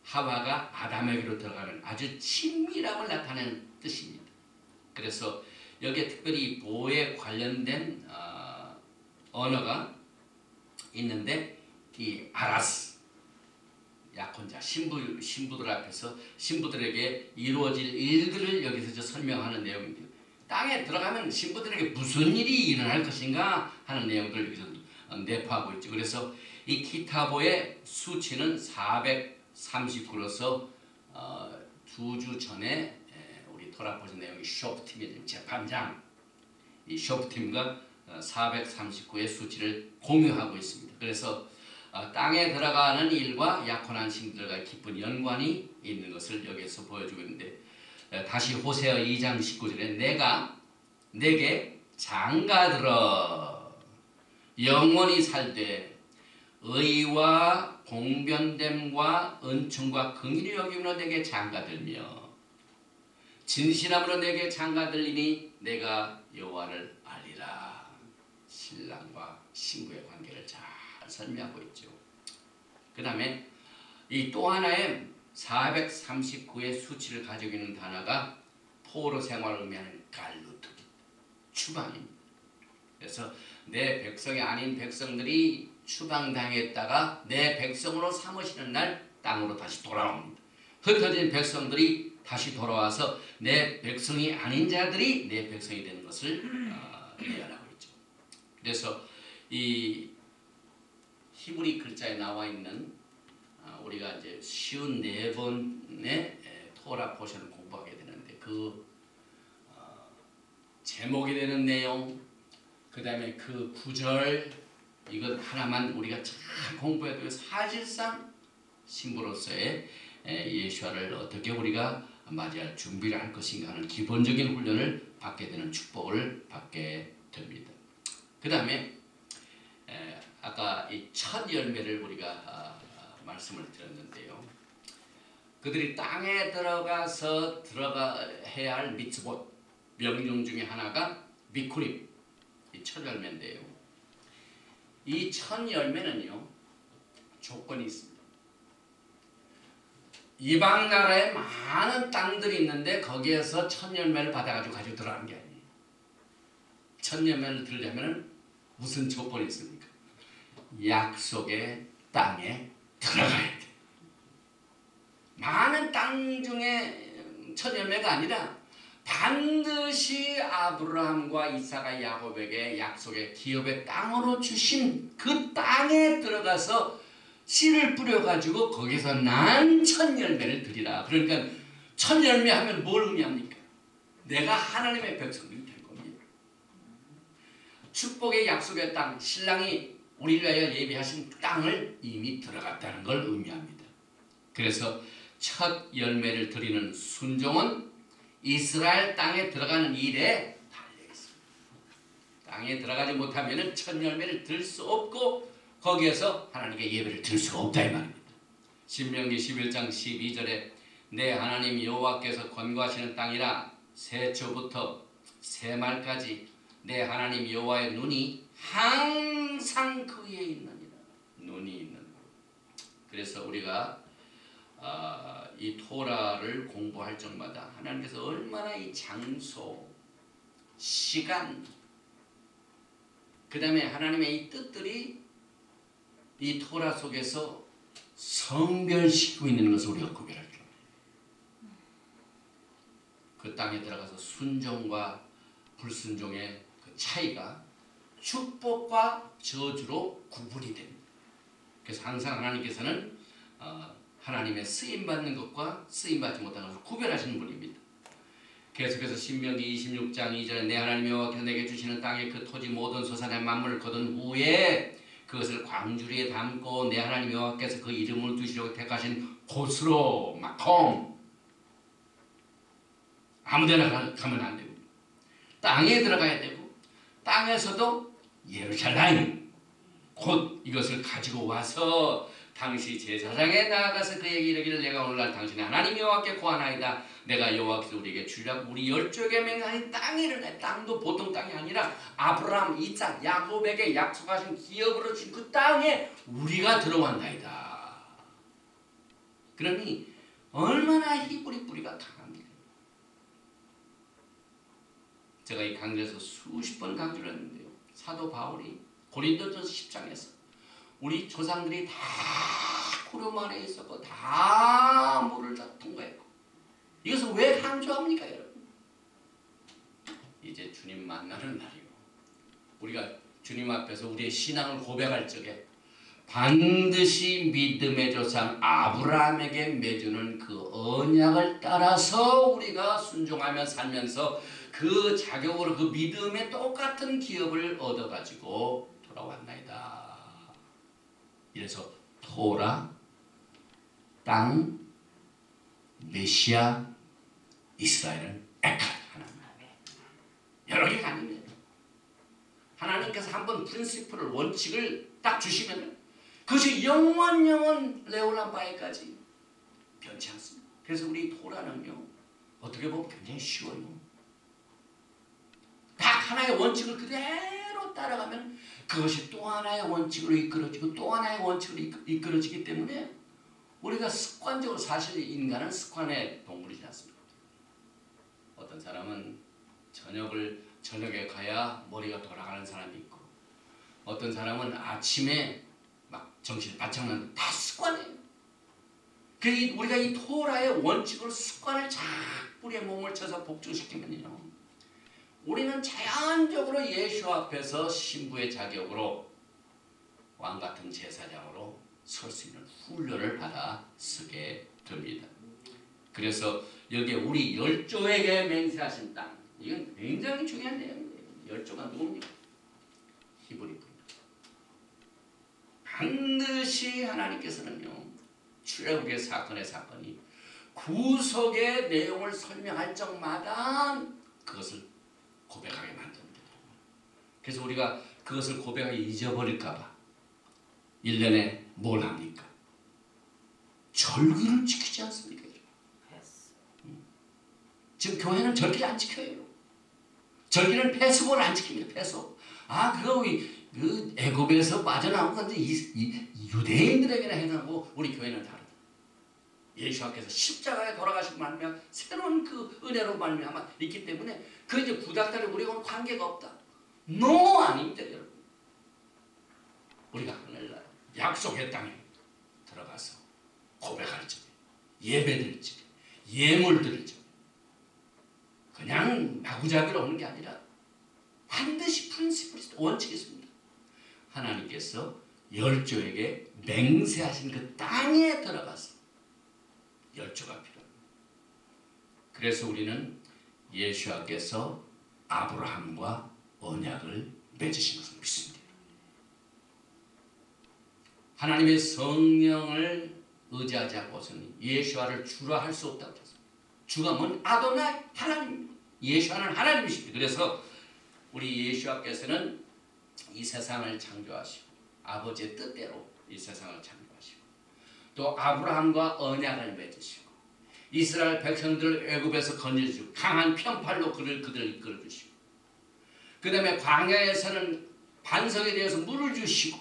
하와가 아담에게로 들어가는 아주 친밀함을 나타내는 뜻입니다. 그래서 여기에 특별히 보에 관련된 언어가 있는데 이 아라스 약혼자 신부들 앞에서 신부들에게 이루어질 일들을 여기서 설명하는 내용입니다. 땅에 들어가면 신부들에게 무슨 일이 일어날 것인가 하는 내용들을 여기서 내포하고 있죠. 그래서 이 키타보의 수치는 439로서 2주 전에 우리 토라포즈 내용이 쇼프팀의 재판장 이 쇼프팀과 439의 수치를 공유하고 있습니다. 그래서 땅에 들어가는 일과 약혼한 신들과 깊은 연관이 있는 것을 여기에서 보여주고 있는데 다시 호세아 2장 19절에 내가 내게 장가들어 영원히 살되 의와 공변됨과 은총과 긍휼히 여김으로 내게 장가들며 진실함으로 내게 장가들리니 내가 여호와를 알리라. 신랑과 신부의 관계를 잘 설명하고 있죠. 그 다음에 이 또 하나의 439의 수치를 가지고 있는 단어가 포로 생활을 의미하는 갈루트, 추방입니다. 그래서 내 백성이 아닌 백성들이 추방당했다가 내 백성으로 삼으시는 날 땅으로 다시 돌아옵니다. 흩어진 백성들이 다시 돌아와서 내 백성이 아닌 자들이 내 백성이 되는 것을 예언하고 있죠. 그래서 이 히브리 글자에 나와 있는 우리가 이제 쉬운 4번의 토라 포션을 공부하게 되는데 그 제목이 되는 내용, 그 다음에 그 구절 이것 하나만 우리가 잘 공부해도 사실상 신부로서의 예수아를 어떻게 우리가 맞이할 준비를 할 것인가 하는 기본적인 훈련을 받게 되는 축복을 받게 됩니다. 그 다음에 아까 이 첫 열매를 우리가 말씀을 드렸는데요. 그들이 땅에 들어가서 해야 할 미tzvot 명령 중에 하나가 비쿠림 이 첫 열매인데요. 이 첫 열매는요 조건이 있습니다. 이방 나라에 많은 땅들이 있는데 거기에서 첫 열매를 받아가지고 들어가는 게 아니에요. 첫 열매를 들려면 무슨 조건이 있습니까? 약속의 땅에 들어가야 돼. 많은 땅 중에 첫 열매가 아니라 반드시 아브라함과 이삭과 야곱에게 약속의 기업의 땅으로 주신 그 땅에 들어가서 씨를 뿌려가지고 거기서 난 첫 열매를 드리라. 그러니까 첫 열매 하면 뭘 의미합니까? 내가 하나님의 백성이 될 겁니다. 축복의 약속의 땅, 신랑이 우리를 위하여 예비하신 땅을 이미 들어갔다는 걸 의미합니다. 그래서 첫 열매를 드리는 순종은 이스라엘 땅에 들어가는 일에 달려 있습니다. 땅에 들어가지 못하면 첫 열매를 들 수 없고 거기에서 하나님께 예배를 드릴 수가 없다 이 말입니다. 신명기 11장 12절에 내 하나님 여호와께서 권고하시는 땅이라 새초부터 새말까지 내 하나님 여호와의 눈이 항상 그 위에 있느니라. 눈이 있는 곳. 그래서 우리가 이 토라를 공부할 적마다 하나님께서 얼마나 이 장소, 시간, 그 다음에 하나님의 이 뜻들이 이 토라 속에서 성별시키고 있는 것을 우리가 구별할 줄 알아요. 그 땅에 들어가서 순종과 불순종의 그 차이가 축복과 저주로 구분이 됩니다. 그래서 항상 하나님께서는 하나님의 쓰임받는 것과 쓰임받지 못하는 것을 구별하시는 분입니다. 계속해서 신명기 26장 2절에 내 하나님 여호와께서 내게 주시는 땅의 그 토지 모든 소산의 만물을 거둔 후에 그것을 광주리에 담고 내 하나님 여호와께서 그 이름을 두시려고 택하신 곳으로 마콤 아무데나 가면 안 되고 땅에 들어가야 되고 땅에서도 예루살렘 곧 이것을 가지고 와서 당시 제사장에 나아가서 그에게 이르기를 내가 오늘날 당신의 하나님 여호와께 고하나이다. 내가 여호와께서 우리에게 주려고 우리 열조에게 맹세하신 땅이라네. 땅도 보통 땅이 아니라 아브라함, 이삭, 야곱에게 약속하신 기업으로 준 그 땅에 우리가 들어간다이다. 그러니 얼마나 히브리 뿌리가 강합니까? 제가 이 강좌에서 수십 번 강조를 했는데요. 사도 바울이 고린도전서 10장에서 우리 조상들이 다 구름 안에 있었고 다 물을 다 통과했고 이것을 왜 강조합니까 여러분? 이제 주님 만나는 날이고 우리가 주님 앞에서 우리의 신앙을 고백할 적에 반드시 믿음의 조상 아브라함에게 맺어놓은 그 언약을 따라서 우리가 순종하며 살면서 그 자격으로 그 믿음의 똑같은 기업을 얻어가지고 돌아왔나이다. 이래서 토라, 땅, 메시아, 이스라엘은 에카 하나님. 여러 개가 아닙니다. 하나님께서 한번 프린시플을 원칙을 딱 주시면 그것이 영원 레올람 바에까지 변치 않습니다. 그래서 우리 토라는요 어떻게 보면 굉장히 쉬워요. 딱 하나의 원칙을 그대로 따라가면 그것이 또 하나의 원칙으로 이끌어지고 또 하나의 원칙으로 이끌어지기 때문에 우리가 습관적으로 사실 인간은 습관의 동물이지 않습니까? 어떤 사람은 저녁에 가야 머리가 돌아가는 사람이 있고 어떤 사람은 아침에 막 정신이 바짝 나는 다 습관이에요. 그러니까 우리가 이 토라의 원칙으로 습관을 잘 뿌리에 몸을 쳐서 복종시키면요 우리는 자연적으로 예수 앞에서 신부의 자격으로 왕같은 제사장으로 설 수 있는 훈련을 받아 쓰게 됩니다. 그래서 여기에 우리 열조에게 맹세하신 땅 이건 굉장히 중요한 내용이에요. 열조가 누굽니까? 히브리입니다. 반드시 하나님께서는요 출애굽의 사건이 구속의 내용을 설명할 적마다 그것을 고백하게 만듭니다. 그래서 우리가 그것을 고백하게 잊어버릴까봐 1년에 뭘 합니까? 절기를 지키지 않습니까? 지금 교회는 절기를 안 지켜요. 절기는 패스고를 안 지킵니다. 패스고. 그거 그 애굽에서 빠져나온 건데 이 유대인들에게나 해당하고 우리 교회는 다르다. 예수께서 십자가에 돌아가신 말미암아 새로운 그 은혜로 말미암아 있기 때문에 그 이제 구닥다리 우리하고는 관계가 없다. 노 아닙니다, 여러분. 우리가 하늘날 약속의 땅에 들어가서 고백할 적에 예배드릴 적에 예물 드릴 적에 그냥 마구잡이로 오는 게 아니라 반드시 프린시플이 원칙이 있습니다. 하나님께서 열조에게 맹세하신 그 땅에 들어가서 열조가 필요합니다. 그래서 우리는 예수께서 아브라함과 언약을 맺으신 것을 믿습니다. 하나님의 성령을 의지하지 않고서는 예수와를 주라 할 수 없다고 했습니다. 주가 뭔? 아도나이 하나님입니다. 예수와는 하나님이십니다. 그래서 우리 예수께서는 이 세상을 창조하시고 아버지의 뜻대로 이 세상을 창조하시고 또 아브라함과 언약을 맺으시고 이스라엘 백성들을 애굽에서 건져주시고 강한 편팔로 그들을 이끌어주시고 그 다음에 광야에서는 반석에 대해서 물을 주시고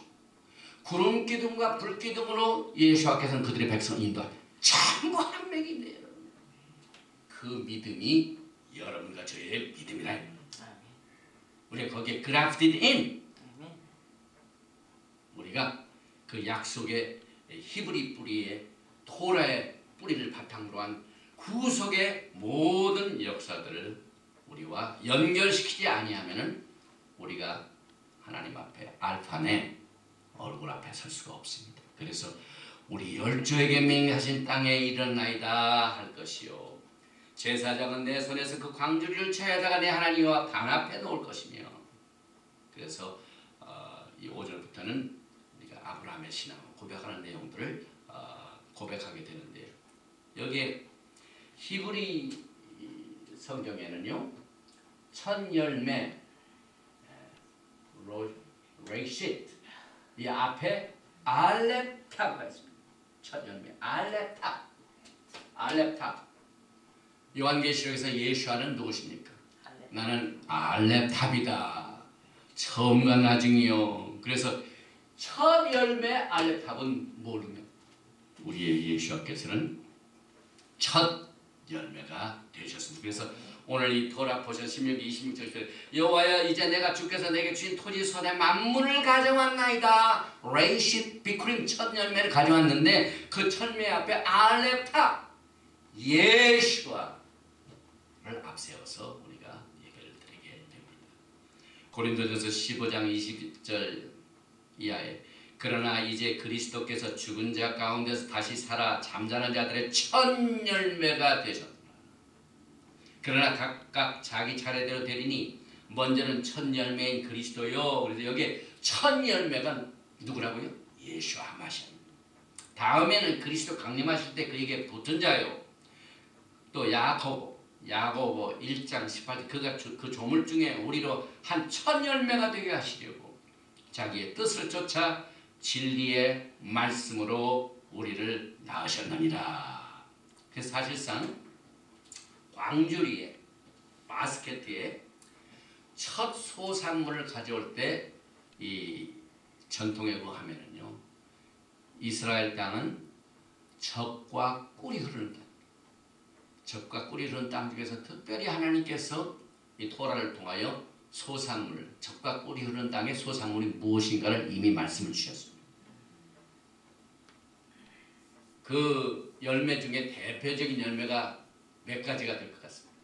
구름 기둥과 불 기둥으로 예수와께서는 그들의 백성을 인도하니 참고 한명인데요. 여러분. 그 믿음이 여러분과 저의 믿음이라. 우리가 거기에 grafted in. 우리가 그 약속의 히브리 뿌리에 토라의 뿌리를 바탕으로 한 구속의 모든 역사들을 우리와 연결시키지 아니하면은 우리가 하나님 앞에 알파네 얼굴 앞에 설 수가 없습니다. 그래서 우리 열조에게 맹하신 땅에 이르나이다 할 것이요 제사장은 내 손에서 그 광주리를 쳐야다가 내 하나님과 단합해 놓을 것이며. 그래서 이 5절부터는 우리가 아브라함의 신앙을 고백하는 내용들을 고백하게 되는데요. 여기에 히브리 성경에는요 첫 열매 레이시트 이 앞에 알렙탑가 있습니다. 첫 열매 알렙탑. 요한계시록에서 예수와는 누구십니까? 나는 알렙탑이다. 처음과 나중이요. 그래서 첫 열매 알렙탑은 모르면 우리의 예수와께서는 첫 열매가 되셨습니다. 그래서 오늘 이 토라 포션 16기 26절 여호와여 이제 내가 주께서 내게 주신 토지 손에 만물을 가져왔나이다. 레이쉿 비크림 첫 열매를 가져왔는데 그 첫 열매 앞에 알렙탑 예수와를 앞세워서 우리가 얘기를 드리게 됩니다. 고린도전서 15장 20절 이하에 그러나 이제 그리스도께서 죽은 자 가운데서 다시 살아 잠자는 자들의 첫 열매가 되셨다. 그러나 각각 자기 차례대로 되리니 먼저는 첫 열매인 그리스도요. 그래서 여기에 첫 열매가 누구라고요? 예수와 마신. 다음에는 그리스도 강림하실 때 그에게 붙은 자요. 또 야고보 1장 18절 그가 그 조물 중에 우리로 한 첫 열매가 되게 하시려고 자기의 뜻을 쫓아 진리의 말씀으로 우리를 낳으셨느니라. 그래서 사실상 광주리에 바스켓에 첫 소산물을 가져올 때 이 전통에 의하면은요 이스라엘 땅은 젖과 꿀이 흐르는 땅, 젖과 꿀이 흐르는 땅 중에서 특별히 하나님께서 이 토라를 통하여 소산물, 젖과 꿀이 흐르는 땅의 소산물이 무엇인가를 이미 말씀을 주셨습니다. 그 열매 중에 대표적인 열매가 몇 가지가 될 것 같습니다.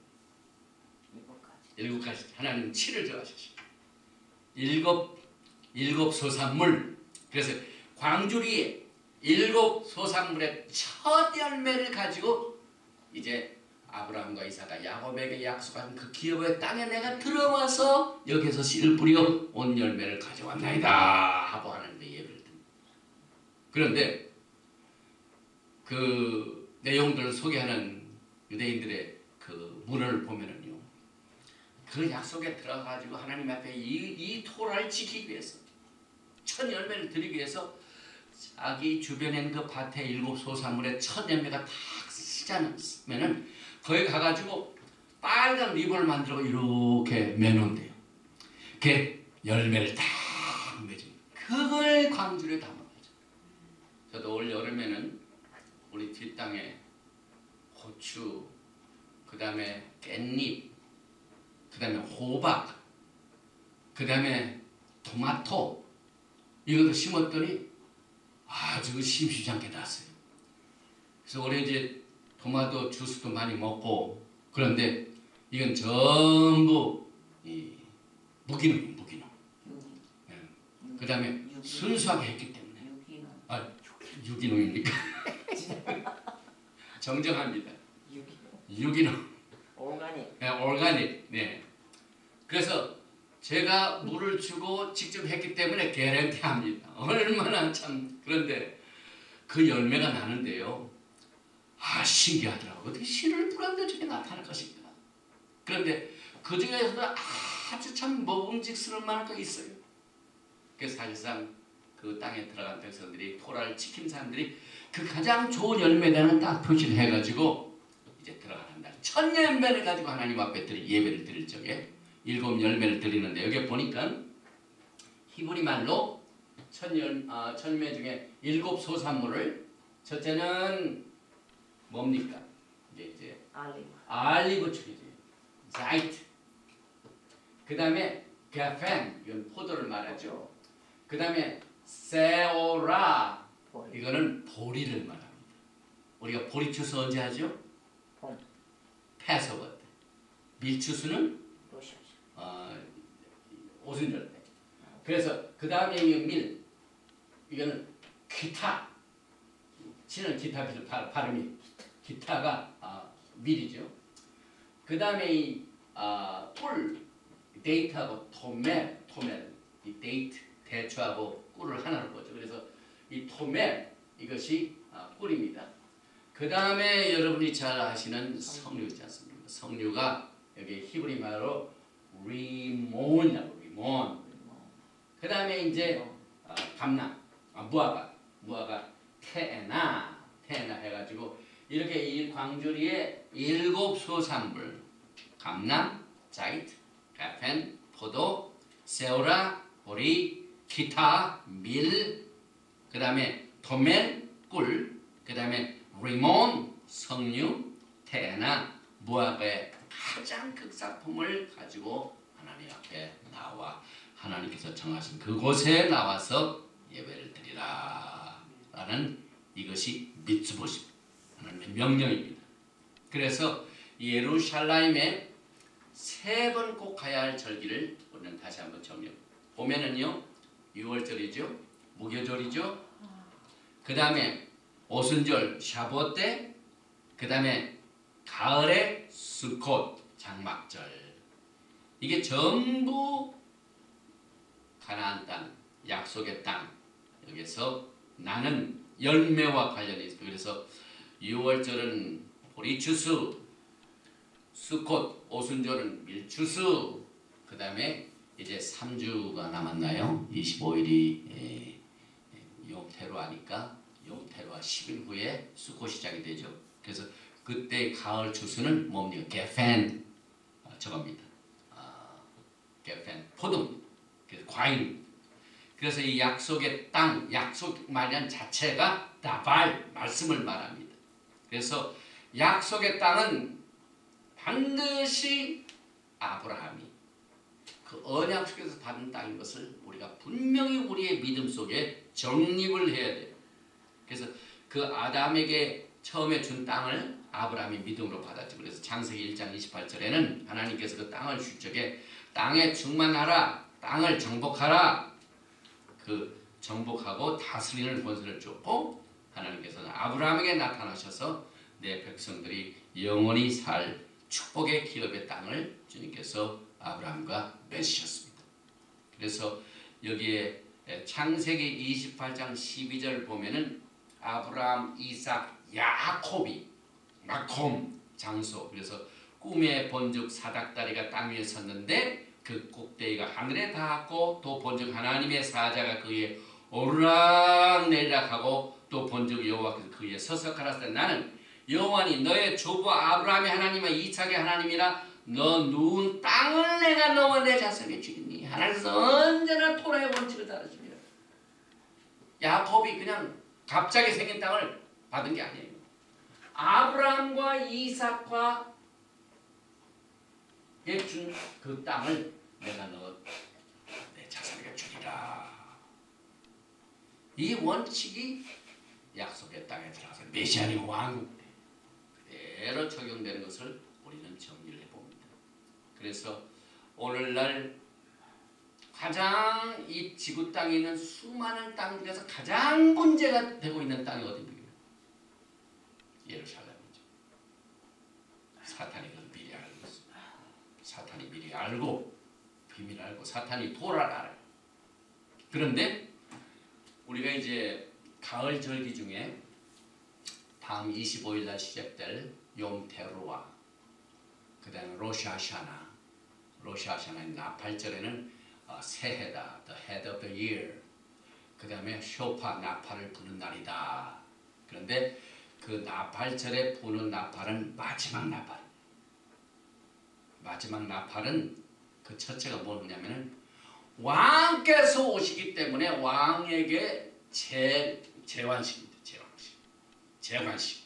7가지. 하나님은 7을 정하셨습니다. 7 소산물. 그래서 광주리에 7 소산물의 첫 열매를 가지고 이제 아브라함과 이삭과 야곱에게 약속한 그 기업의 땅에 내가 들어와서 여기서 씨를 뿌려 온 열매를 가져왔나이다 하고 하는데 예배를 듭니다. 그런데 그 내용들을 소개하는 유대인들의 그 문헌을 보면은요 그 약속에 들어가지고 하나님 앞에 이 토라를 지키기 위해서 첫 열매를 드리기 위해서 자기 주변에 있는 그 밭에 7 소산물의 첫 열매가 딱 쓰지 않으면은 거기 가가지고 빨간 리본을 만들고 이렇게 매놓은대요. 그 열매를 딱 맺습니다. 그걸 광주리에 담아가죠. 저도 올 여름에는 우리 뒷땅에 고추, 그 다음에 깻잎, 그 다음에 호박, 그 다음에 토마토 이것도 심었더니 아주 심심치 않게 났어요. 그래서 올해 이제 토마토 주스도 많이 먹고 그런데 이건 전부 이 무기농. 네. 그 다음에 순수하게 했기 때문에 유기농입니까? 정정합니다. 유기농. 오가닉. 네, 오가닉. 네. 그래서 제가 물을 주고 직접 했기 때문에 개런티합니다. 얼마나 참 그런데 그 열매가 나는데요. 신기하더라고요. 어떻게 씨를 뿌렸는데 저게 나타날 것인가. 그런데 그 중에서도 아주 참 먹음직스러운 만한 게 있어요. 그래서 사실상 그 땅에 들어간 백성들이 토라를 지킨 사람들이 그 가장 좋은 열매라는 딱 표시를 해가지고 이제 들어가는 날 첫 열매를 가지고 하나님 앞에 예배를 드릴 적에 7 열매를 드리는데 여기 보니까 히브리 말로 천매 중에 7 소산물을 첫째는 뭡니까? 이제 알리브 축이지. 자이트. 그 다음에 게펜, 이건 포도를 말하죠. 그 다음에 세오라, 이거는 보리를 말합니다. 우리가 보리 추수 언제 하죠? 패서버 때. 밀 추수는 오순절 때. 그래서 그 다음에 이 밀, 이거는 기타. 치는 기타 발음이 기타가 밀이죠. 그 다음에 이 꿀, 데이트하고 토멜, 이 데이트 대추하고 꿀을 하나로 보죠. 그래서 이 토멜 이것이 꿀입니다. 그 다음에 여러분이 잘 아시는 석류 있지 않습니까? 석류가 여기 히브리 말로 리몬이라고 리몬. 그 다음에 이제 감람, 무화과 테나 해가지고 이렇게 이 광주리의 7 소산물 감람, 자이트, 게펜, 포도, 세오라, 보리, 기타, 밀, 그 다음에 토멜, 꿀, 그 다음에 리몬, 석류, 테나, 무화과의 가장 극사품을 가지고 하나님 앞에 나와 하나님께서 정하신 그곳에 나와서 예배를 드리라 라는 이것이 미tzvot 하나님의 명령입니다. 그래서 예루살렘에 3번 꼭 가야 할 절기를 우리는 다시 한번 정리해 보면은요, 6월절이죠, 무교절이죠, 그 다음에 오순절 샤봇 때, 그 다음에 가을에 스콧 장막절. 이게 전부 가나안 땅, 약속의 땅, 여기서 나는 열매와 관련이 있어요. 그래서 6월절은 보리추수, 스콧, 오순절은 밀추수, 그 다음에 이제 3주가 남았나요? 25일이 용태로 하니까 용태로와 10일 후에 스콧 시작이 되죠. 그래서 그때 가을 추수는 뭡니까? 게펜, 저겁니다. 게펜, 포도, 과일. 그래서 이 약속의 땅, 약속 말이란 자체가 다발, 말씀을 말합니다. 그래서 약속의 땅은 반드시 아브라함이 그 언약 속에서 받은 땅인 것을 우리가 분명히 우리의 믿음 속에 정립을 해야 돼요. 그래서 그 아담에게 처음에 준 땅을 아브라함이 믿음으로 받았죠. 그래서 창세기 1장 28절에는 하나님께서 그 땅을 주적에 땅에 충만하라, 땅을 정복하라, 그 정복하고 다스리는 권세를 줬고, 하나님께서는 아브라함에게 나타나셔서 내 백성들이 영원히 살 축복의 기업의 땅을 주님께서 아브라함과 맺으셨습니다. 그래서 여기에 창세기 28장 12절 보면은 아브라함, 이삭, 야곱이 마콤 장소, 그래서 꿈에 본즉 사닥다리가 땅 위에 섰는데 그 꼭대기가 하늘에 닿았고, 또 본즉 하나님의 사자가 그 위에 오르락내리락 하고, 또 본즉 여호와께서 그 위에 서석하라사대 나는 여호와니 너의 조부 아브라함의 하나님과 이삭의 하나님이라 너 누운 땅을 내가 너와 내 자손에게 주리니. 하나님께서 언제나 토라의 원칙을 따르십니다. 야곱이 그냥 갑자기 생긴 땅을 받은 게 아니에요. 아브라함과 이삭과 준 그 땅을 내가 너 내 자손에게 주리라. 이 원칙이 약속의 땅에 들어가서 메시아닉 왕국 때 그대로 적용되는 것을 우리는 정리를 해봅니다. 그래서 오늘날 가장 이 지구 땅에 있는 수많은 땅 중에서 가장 문제가 되고 있는 땅이 어디입니까? 예루살렘이죠. 사탄이 그걸 미리 알고 있습니다. 사탄이 미리 알고, 비밀 알고, 사탄이 도라를 알아요. 그런데 우리가 이제 가을 절기 중에 다음 25일 날 시작될 욤테루아, 그 다음에 로샤샤나, 로샤샤나의 나팔절에는 새해다, the head of the year. 그 다음에 쇼파, 나팔을 부는 날이다. 그런데 그 나팔절에 부는 나팔은 마지막 나팔. 마지막 나팔은 그 첫째가 뭐냐면은 왕께서 오시기 때문에 왕에게 재관식입니다. 재관식.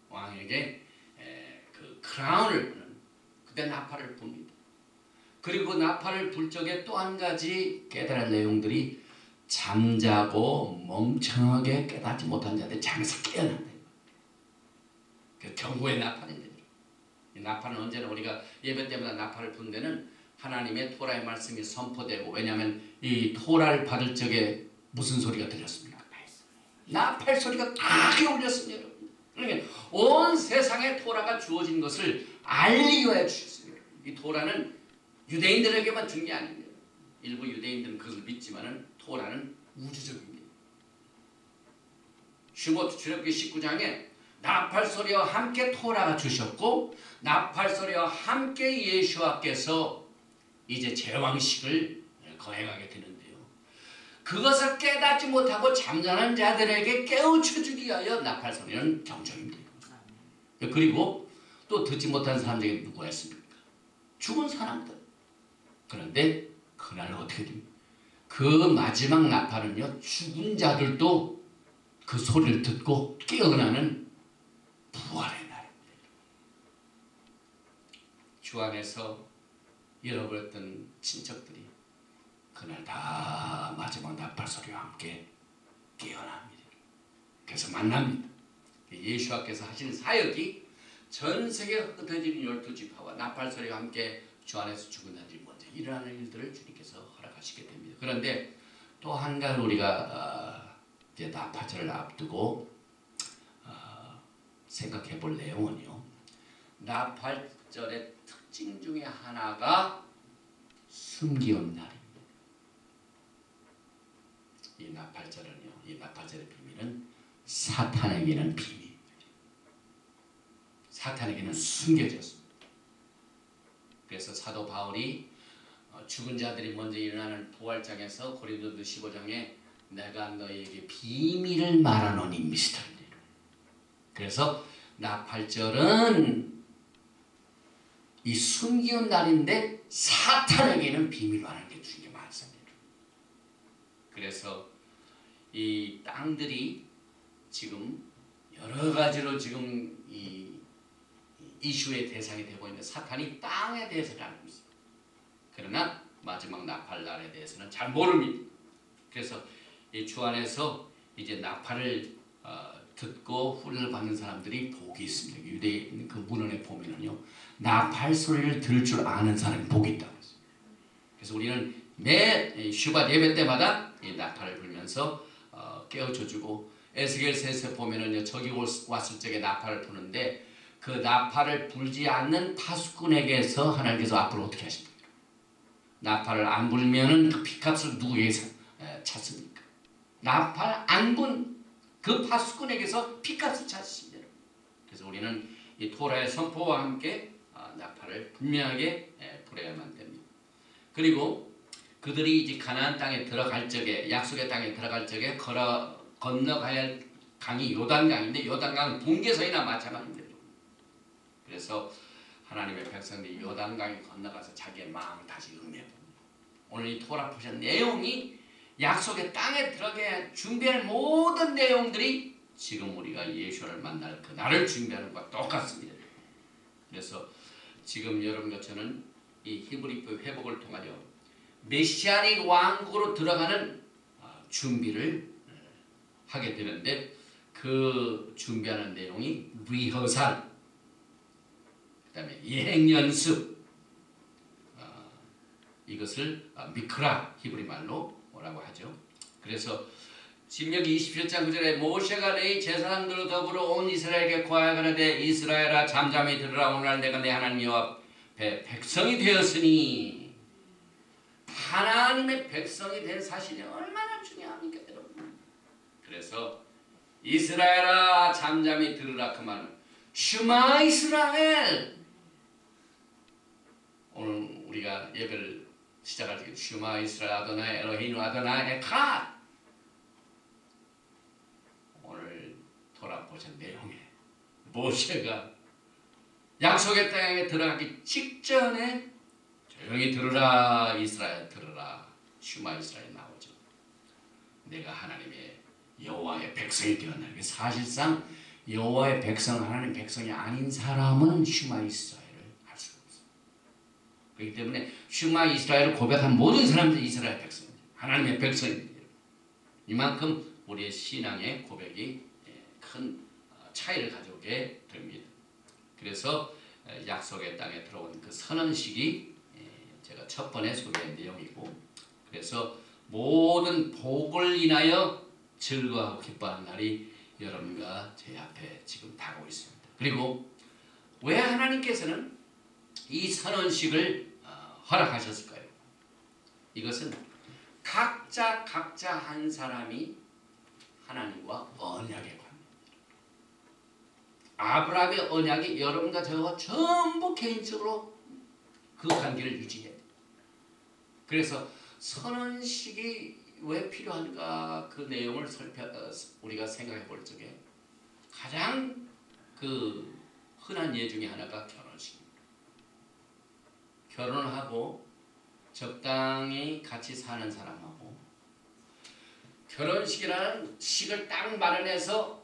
왕에게 그 크라운을 부는 그때 나팔을 붑니다. 그리고 나팔을 불 적에 또 한 가지 깨달을 내용들이 잠자고 멍청하게 깨닫지 못한 자들 잠에서 깨어난다. 그 경고의 나팔인데 이 나팔은 언제나 우리가 예배 때마다 나팔을 부는 데는 하나님의 토라의 말씀이 선포되고 왜냐하면 이 토라를 받을 적에 무슨 소리가 들렸습니까? 나팔 소리가 크게 울렸습니다. 여러분. 그러니까 온 세상에 토라가 주어진 것을 알리기 위해 주셨습니다. 이 토라는 유대인들에게만 준 게 아닙니다. 일부 유대인들은 그것을 믿지만은 토라는 우주적입니다. 슈모트 출애굽기 19장에 나팔 소리와 함께 토라가 주셨고 나팔 소리와 함께 예수와께서 이제 제왕식을 거행하게 되는데요. 그것을 깨닫지 못하고 잠자는 자들에게 깨우쳐주기 위하여 나팔 소리는 경종입니다. 그리고 또 듣지 못한 사람들에게 누구가 있습니까? 죽은 사람들. 그런데 그날 어떻게 됩니까? 그 마지막 나팔은요. 죽은 자들도 그 소리를 듣고 깨어나는 부활의 날입니다. 주 안에서 잃어버렸던 친척들이 그날 다 마지막 나팔 소리와 함께 깨어납니다. 그래서 만납니다. 예수와께서 하신 사역이 전 세계 흩어지는 12지파와 나팔 소리와 함께 주 안에서 죽은 자들이 먼저 일어나는 일들을 주님께서 허락하시게 됩니다. 그런데 또 한 가지 우리가 이제 나팔절을 앞두고 생각해 볼 내용은요. 나팔절의 특징 중에 하나가 숨기운 날입니다. 이 나팔절은요. 이 나팔절의 비밀은 사탄에게는 비밀입니다. 사탄에게는 숨겨졌습니다. 그래서 사도 바울이 죽은 자들이 먼저 일어나는 부활장에서 고린도서 15장에 내가 너희에게 비밀을 말하노니 미스터리. 그래서 나팔절은 이 숨기운 날인데 사탄에게는 비밀로 하는 게 중요한 게 많습니다. 그래서 이 땅들이 지금 여러 가지로 지금 이 이슈의 대상이 되고 있는 사탄이 땅에 대해서는 알고 있습니다. 그러나 마지막 나팔 날에 대해서는 잘 모릅니다. 그래서 이 주 안에서 이제 나팔을 듣고 훈련을 받는 사람들이 복이 있습니다. 유대인 그 문헌에 보면은요, 나팔 소리를 들을 줄 아는 사람이 복이 있다고 했어요. 그래서 우리는 매 슈바 예배 때마다 이 나팔을 불면서 깨워줘주고 에스겔서에서 보면은요, 저기 왔을 적에 나팔을 부는데 그 나팔을 불지 않는 파수꾼에게서 하나님께서 앞으로 어떻게 하십니까? 나팔을 안 불면은 그 피값을 누구에게서 찾습니까? 나팔 안 분 그 파수꾼에게서 피값을 찾습니다. 그래서 우리는 이 토라의 선포와 함께 나팔을 분명하게 불어야만 됩니다. 그리고 그들이 이제 가나안 땅에 들어갈 적에 약속의 땅에 들어갈 적에 건너가야 할 강이 요단강인데 요단강은 동계서이나 마찬가지입니다. 그래서 하나님의 백성들이 요단강에 건너가서 자기의 마음을 다시 음해봅니다. 오늘 이 토라 포션 내용이 약속의 땅에 들어가야 준비할 모든 내용들이 지금 우리가 예수를 만날 그 날을 준비하는 것과 똑같습니다. 그래서 지금 여러분과 저는 이 히브리교 회복을 통하여 메시아닉 왕국으로 들어가는 준비를 하게 되는데 그 준비하는 내용이 리허설, 그 다음에 예행연습, 이것을 미크라 히브리 말로 뭐라고 하죠. 그래서 신명기 27장 9절에 모세가 네 제사장들과 더불어 온 이스라엘에게 고하여가라되 이스라엘아 잠잠히 들으라. 오늘 내가 내 하나님 여호와 앞에 백성이 되었으니. 하나님의 백성이 된 사실이 얼마나 중요합니까 여러분. 그래서 이스라엘아 잠잠히 들으라 그 말은 슈마 이스라엘. 오늘 우리가 예배를 시작할 때 슈마 이스라엘 아도나이 엘로히누 아도나이 에캇. 오늘 돌아보신 내용에 모세가 약속의 땅에 들어가기 직전에 조용히 들으라 이스라엘 들으라. 슈마 이스라엘 나오죠. 내가 하나님의 여호와의 백성이 되었나. 사실상 여호와의 백성, 하나님 백성이 아닌 사람은 슈마 이스라엘을 할 수가 없어요. 그렇기 때문에 슈마 이스라엘을 고백한 모든 사람들이 이스라엘 백성입니다. 하나님의 백성입니다. 이만큼 우리의 신앙의 고백이 큰 차이를 가져오게 됩니다. 그래서 약속의 땅에 들어온 그 선언식이 제가 첫 번에 소개한 내용이고, 그래서 모든 복을 인하여 즐거워하고 기뻐하는 날이 여러분과 제 앞에 지금 다가오고 있습니다. 그리고 왜 하나님께서는 이 선언식을 허락하셨을까요? 이것은 각자 한 사람이 하나님과 언약의 관계. 아브라함의 언약이 여러분과 저와 전부 개인적으로 그 관계를 유지해야 돼요. 그래서 선언식이 왜 필요한가, 그 내용을 우리가 생각해 볼 적에 가장 그 흔한 예 중에 하나가 결혼식입니다. 결혼을 하고 적당히 같이 사는 사람하고 결혼식이라는 식을 딱 마련해서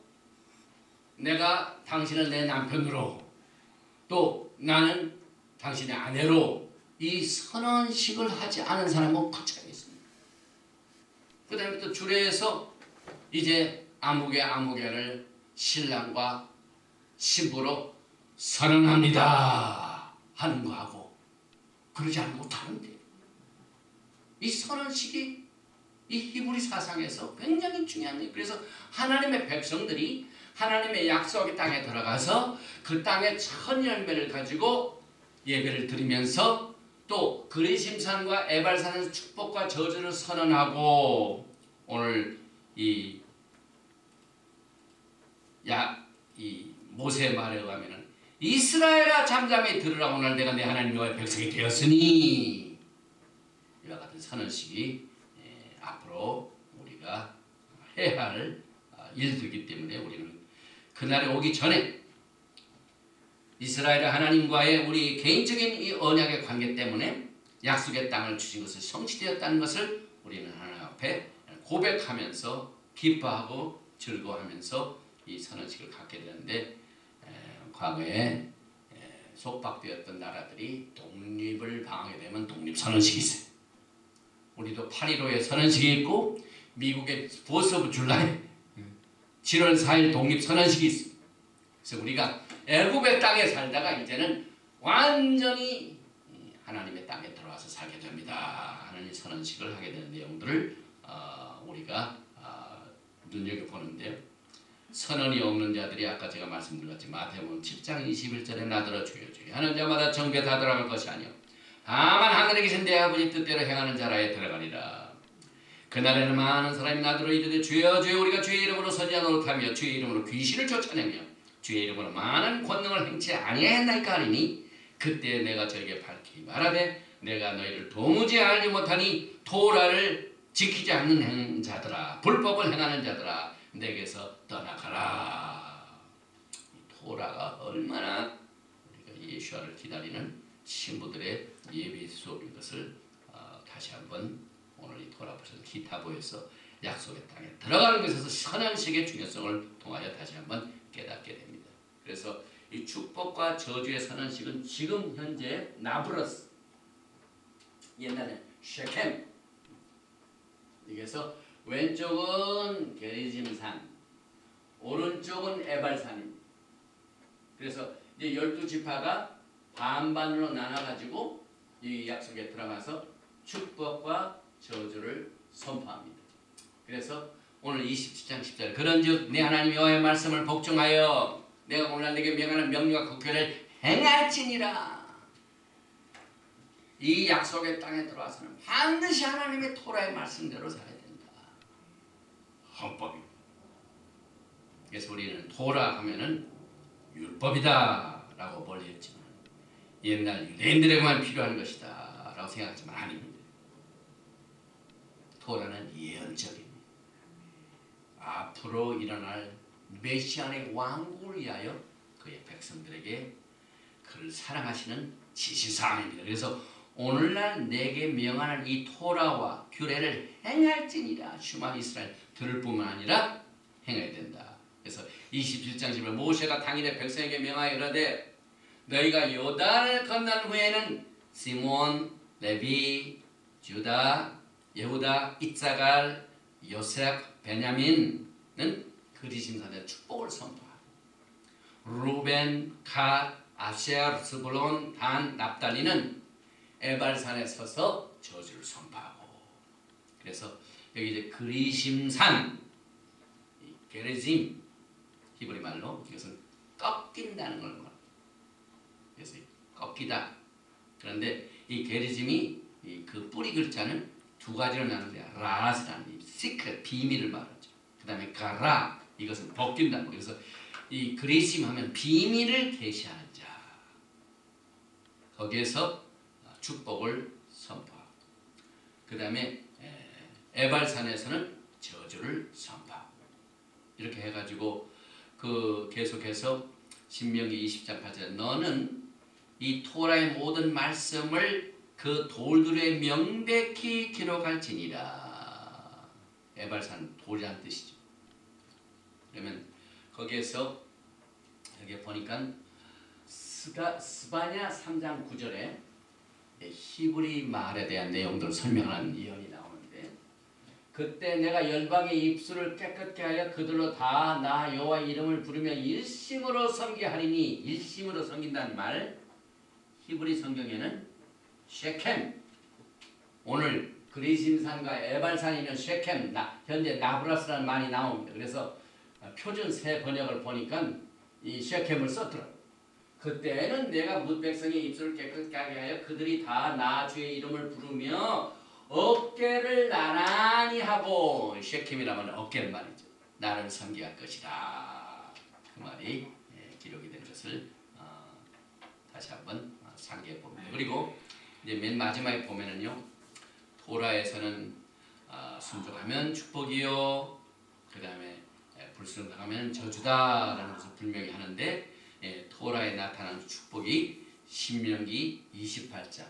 내가 당신을 내 남편으로 또 나는 당신의 아내로 이 선언식을 하지 않은 사람은 거쳐가 있습니다. 그 다음에 또 주례에서 이제 아무개를 신랑과 신부로 선언합니다 하는 거하고 그러지 않고 다른데, 이 선언식이 이 히브리 사상에서 굉장히 중요한 거예요. 그래서 하나님의 백성들이 하나님의 약속의 땅에 들어가서 그 땅의 첫 열매를 가지고 예배를 드리면서 또 그리심산과 에발산에서 축복과 저주를 선언하고, 오늘 이 모세의 말에 의하면 이스라엘아 잠잠히 들으라, 오늘 내가 내 하나님 여호와의 백성이 되었으니, 이와 같은 선언식이 앞으로 우리가 해야 할 일들이기 때문에 우리는 그날이 오기 전에 이스라엘의 하나님과의 우리 개인적인 이 언약의 관계 때문에 약속의 땅을 주신 것을 성취되었다는 것을 우리는 하나님 앞에 고백하면서 기뻐하고 즐거워하면서 이 선언식을 갖게 되는데, 과거에 속박되었던 나라들이 독립을 방하게 되면 독립선언식이 있어요. 우리도 8.15의 선언식이 있고 미국의 4th of July 7월 4일 독립선언식이 있어요. 그래서 우리가 애굽의 땅에 살다가 이제는 완전히 하나님의 땅에 들어와서 살게 됩니다 하는 이 선언식을 하게 되는 내용들을 우리가 눈여겨보는데요. 선언이 없는 자들이 아까 제가 말씀드렸지 마태복음 10장 21절에 나더러 주여 주여 하는 자마다 정죄 다 들어갈 것이 아니요 다만 하늘에 계신 내 아버지 뜻대로 행하는 자라에 들어가리라. 그날에는 많은 사람이 나더러 이르되 주여 주여 우리가 주의 이름으로 선지자 노릇하며 주의 이름으로 귀신을 쫓아내며 주의 이름으로 많은 권능을 행치 아니하였나이까 하리니, 그때 내가 저에게 밝히 말하되 내가 너희를 도무지 알지 못하니 토라를 지키지 않는 자들아, 불법을 행하는 자들아, 내게서 떠나가라. 토라가 얼마나 우리가 예수와를 기다리는 신부들의 예배 수업인 것을 다시 한번 오늘 이 토라 버전 기타보에서 약속의 땅에 들어가는 것에서 선언식의 중요성을 통하여 다시 한번 깨닫게 됩니다. 그래서 이 축복과 저주의 선언식은 지금 현재 나브러스, 옛날에 쉐켐, 여기서 왼쪽은 게리짐산, 오른쪽은 에발산입니다. 그래서 이제 12지파가 반반으로 나눠가지고 이 약속에 들어가서 축복과 저주를 선포합니다. 그래서 오늘 27장 10절 그런즉 내 하나님 여호와의 말씀을 복종하여 내가 오늘 내게 명하는 명령과 국회를 행할지니라. 이 약속의 땅에 들어와서는 반드시 하나님의 토라의 말씀대로 살아야 된다. 헌법입니다. 그래서 우리는 토라 하면은 율법이다 라고 멀리 했지만 옛날 유대인들에게만 필요한 것이다 라고 생각하지만 아닙니다. 토라는 예언적입니다. 앞으로 일어날 메시아의 왕국을 위하여 그의 백성들에게 그를 사랑하시는 지시사항입니다. 그래서 오늘날 내게 명하는 이 토라와 규례를 행할지니라. 슈마 이스라엘 들을 뿐만 아니라 행해야 된다. 그래서 27장 10절 모세가 당일에 백성에게 명하여 이르되 너희가 요단을 건넌 후에는 시몬, 레비, 유다, 예후다, 이사갈, 요셉, 베냐민은 그리심산의 축복을 선포하고 루벤, 갓, 아셀, 스불론, 단, 납달리는 에발산에 서서 저주를 선포하고 그래서 여기 이제 그리심산 게르짐 히브리 말로 이것은 꺾인다는 걸 말합니다. 그래서 꺾이다. 그런데 이 게르짐이 그 뿌리 글자는 두 가지로 나누는데 라스라는 시크릿 비밀을 말하죠. 그 다음에 가라 이것은 벗긴다는 거. 그래서 이 그리심 하면 비밀을 계시하는 자. 거기에서 축복을 선포하고 그 다음에 에발산에서는 저주를 선포하고 이렇게 해가지고 그 계속해서 신명기 20장 8절 너는 이 토라의 모든 말씀을 그 돌들에 명백히 기록할지니라. 에발산 돌이란 뜻이죠. 그러면 거기에서 여기 보니까 스바냐 3장 9절에 히브리 말에 대한 내용들을 설명하는 예언이 나오는데 그때 내가 열방의 입술을 깨끗게 하여 그들로 다 나 여호와의 이름을 부르며 일심으로 섬기하리니 일심으로 섬긴다는 말 히브리 성경에는 쉐켐 오늘 그리심산과 에발산이 있는 쉐켐 현재 나브라스라는 말이 나옵니다. 그래서 표준 새 번역을 보니까 이 쉐켐을 썼더라고요. 그때는 내가 뭇 백성의 입술을 깨끗게 하여 그들이 다 나 주의 이름을 부르며 어깨를 나란히 하고 쉐켐이라면 어깨를 말이죠. 나를 섬기할 것이다. 그 말이 기록이 된 것을 다시 한번 상기해 봅니다. 그리고 이제 맨 마지막에 보면은요. 토라에서는 순종하면 축복이요. 그 다음에 불순종하면 저주다라는 것을 분명히 하는데 토라에 나타나는 축복이 신명기 28장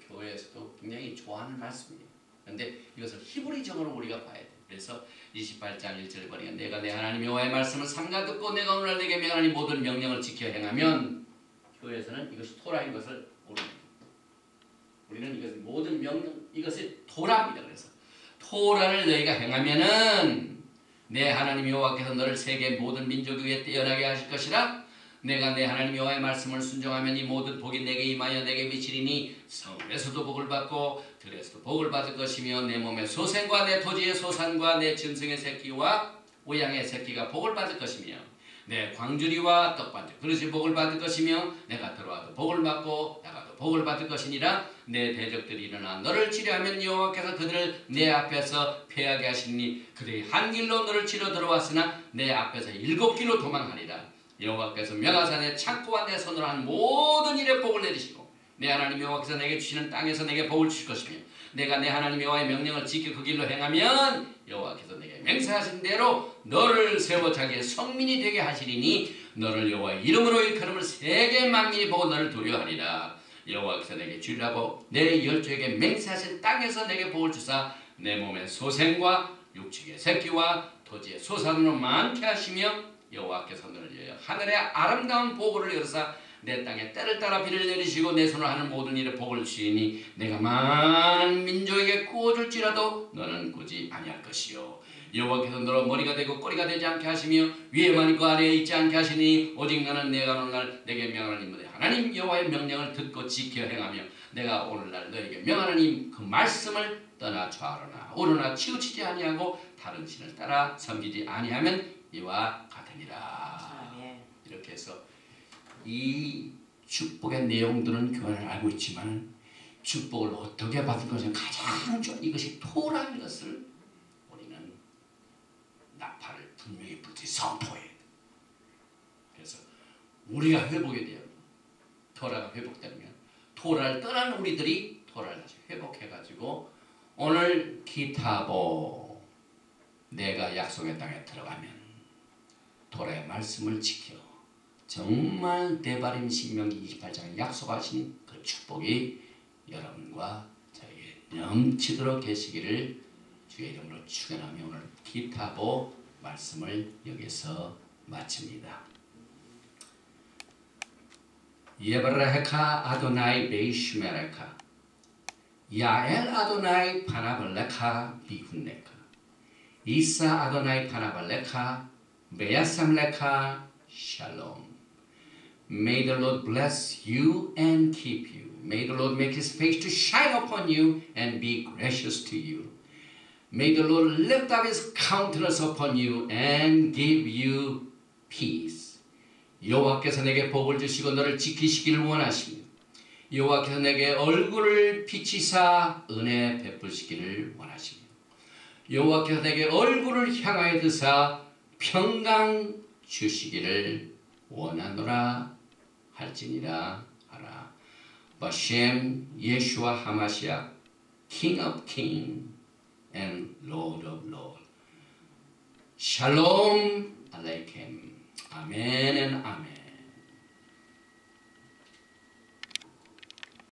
교회에서도 굉장히 좋아하는 말씀이에요. 그런데 이것을 히브리적으로 우리가 봐야 돼요. 그래서 28장 1절에 보니까 내가 내 하나님 여호와의 말씀을 삼가 듣고 내가 오늘날 내게 명하는 이 모든 명령을 지켜 행하면 교회에서는 이것이 토라인 것을 모릅니다. 우리는 이것을 모든 명령 이것이 토라입니다. 그래서 토라를 너희가 행하면은 내 하나님 여호와께서 너를 세계 모든 민족 위에 뛰어나게 하실 것이라. 내가 내 하나님 여호와의 말씀을 순종하면 이 모든 복이 내게 임하여 내게 미치리니 성에서도 복을 받고 들에서도 복을 받을 것이며 내 몸의 소생과 내 토지의 소산과 내 짐승의 새끼와 우양의 새끼가 복을 받을 것이며 내 광주리와 떡반죽 그릇이 복을 받을 것이며 내가 들어와도 복을 받고 나가도 복을 받을 것이니라. 내 대적들이 일어나 너를 치려하면 여호와께서 그들을 내 앞에서 패하게 하시니 그들이 한 길로 너를 치러 들어왔으나 내 앞에서 7길로 도망하리라. 여호와께서 명하사 내 창고와 내 손으로 한 모든 일에 복을 내리시고 내 하나님 여호와께서 내게 주시는 땅에서 내게 복을 주실 것이며 내가 내 하나님 여호와의 명령을 지켜 그 길로 행하면 여호와께서 내게 맹세하신 대로 너를 세워 자기의 성민이 되게 하시리니 너를 여호와의 이름으로 일컬음을 세계 만민이 보고 너를 두려워하리라. 여호와께서 내게 주리라고 내 열조에게 맹세하신 땅에서 내게 복을 주사 내 몸의 소생과 육축의 새끼와 토지의 소산으로 많게 하시며 여호와께서 너를 위하여 하늘의 아름다운 보고를 열어사 내 땅에 때를 따라 비를 내리시고 내 손으로 하는 모든 일에 복을 주시니 내가 많은 민족에게 구워줄지라도 너는 꾸지 아니할 것이요. 여호와께서 너로 머리가 되고 꼬리가 되지 않게 하시며 위에만 있고 아래에 있지 않게 하시니 오직 너는 내가 오늘날 내게 명하는 이무대 하나님 여호와의 명령을 듣고 지켜 행하며 내가 오늘날 너에게 명하는 이 그 말씀을 떠나 좌로나 오르나 치우치지 아니하고 다른 신을 따라 섬기지 아니하면 이와 같으니라. 아멘. 이렇게 해서 이 축복의 내용들은 교회는 알고 있지만 축복을 어떻게 받을 것은 가장 중요한 이것이 토라는 것을 우리는 나팔을 분명히 불지 선포해야 돼. 그래서 우리가 회복이 돼요. 토라가 회복되면 토라를 떠난 우리들이 토라를 다시 회복해가지고 오늘 기타보 내가 약속의 땅에 들어가면 토라의 말씀을 지켜 정말 대바림 신명기 28장에 약속하신 그 축복이 여러분과 저에게 넘치도록 계시기를 주의 이름으로 축원하며 오늘 기타보 말씀을 여기서 마칩니다. 예브라헤카 아도나이 베이슈메레카 야엘 아도나이 파나발레카 비훈레카 이사 아도나이 파나발레카 베야삼레카 샬롬. May the Lord bless you and keep you. May the Lord make his face to shine upon you and be gracious to you. May the Lord lift up his countenance upon you and give you peace. 여호와께서 내게 복을 주시고 너를 지키시기를 원하시며 여호와께서 내게 얼굴을 비치사 은혜 베푸시기를 원하시며 여호와께서 내게 얼굴을 향하여 드사 평강 주시기를 원하노라 할지니라 하라. 바셈 예슈아 하마시아 King of Kings and Lord of Lords. Shalom Aleichem. Amen and Amen.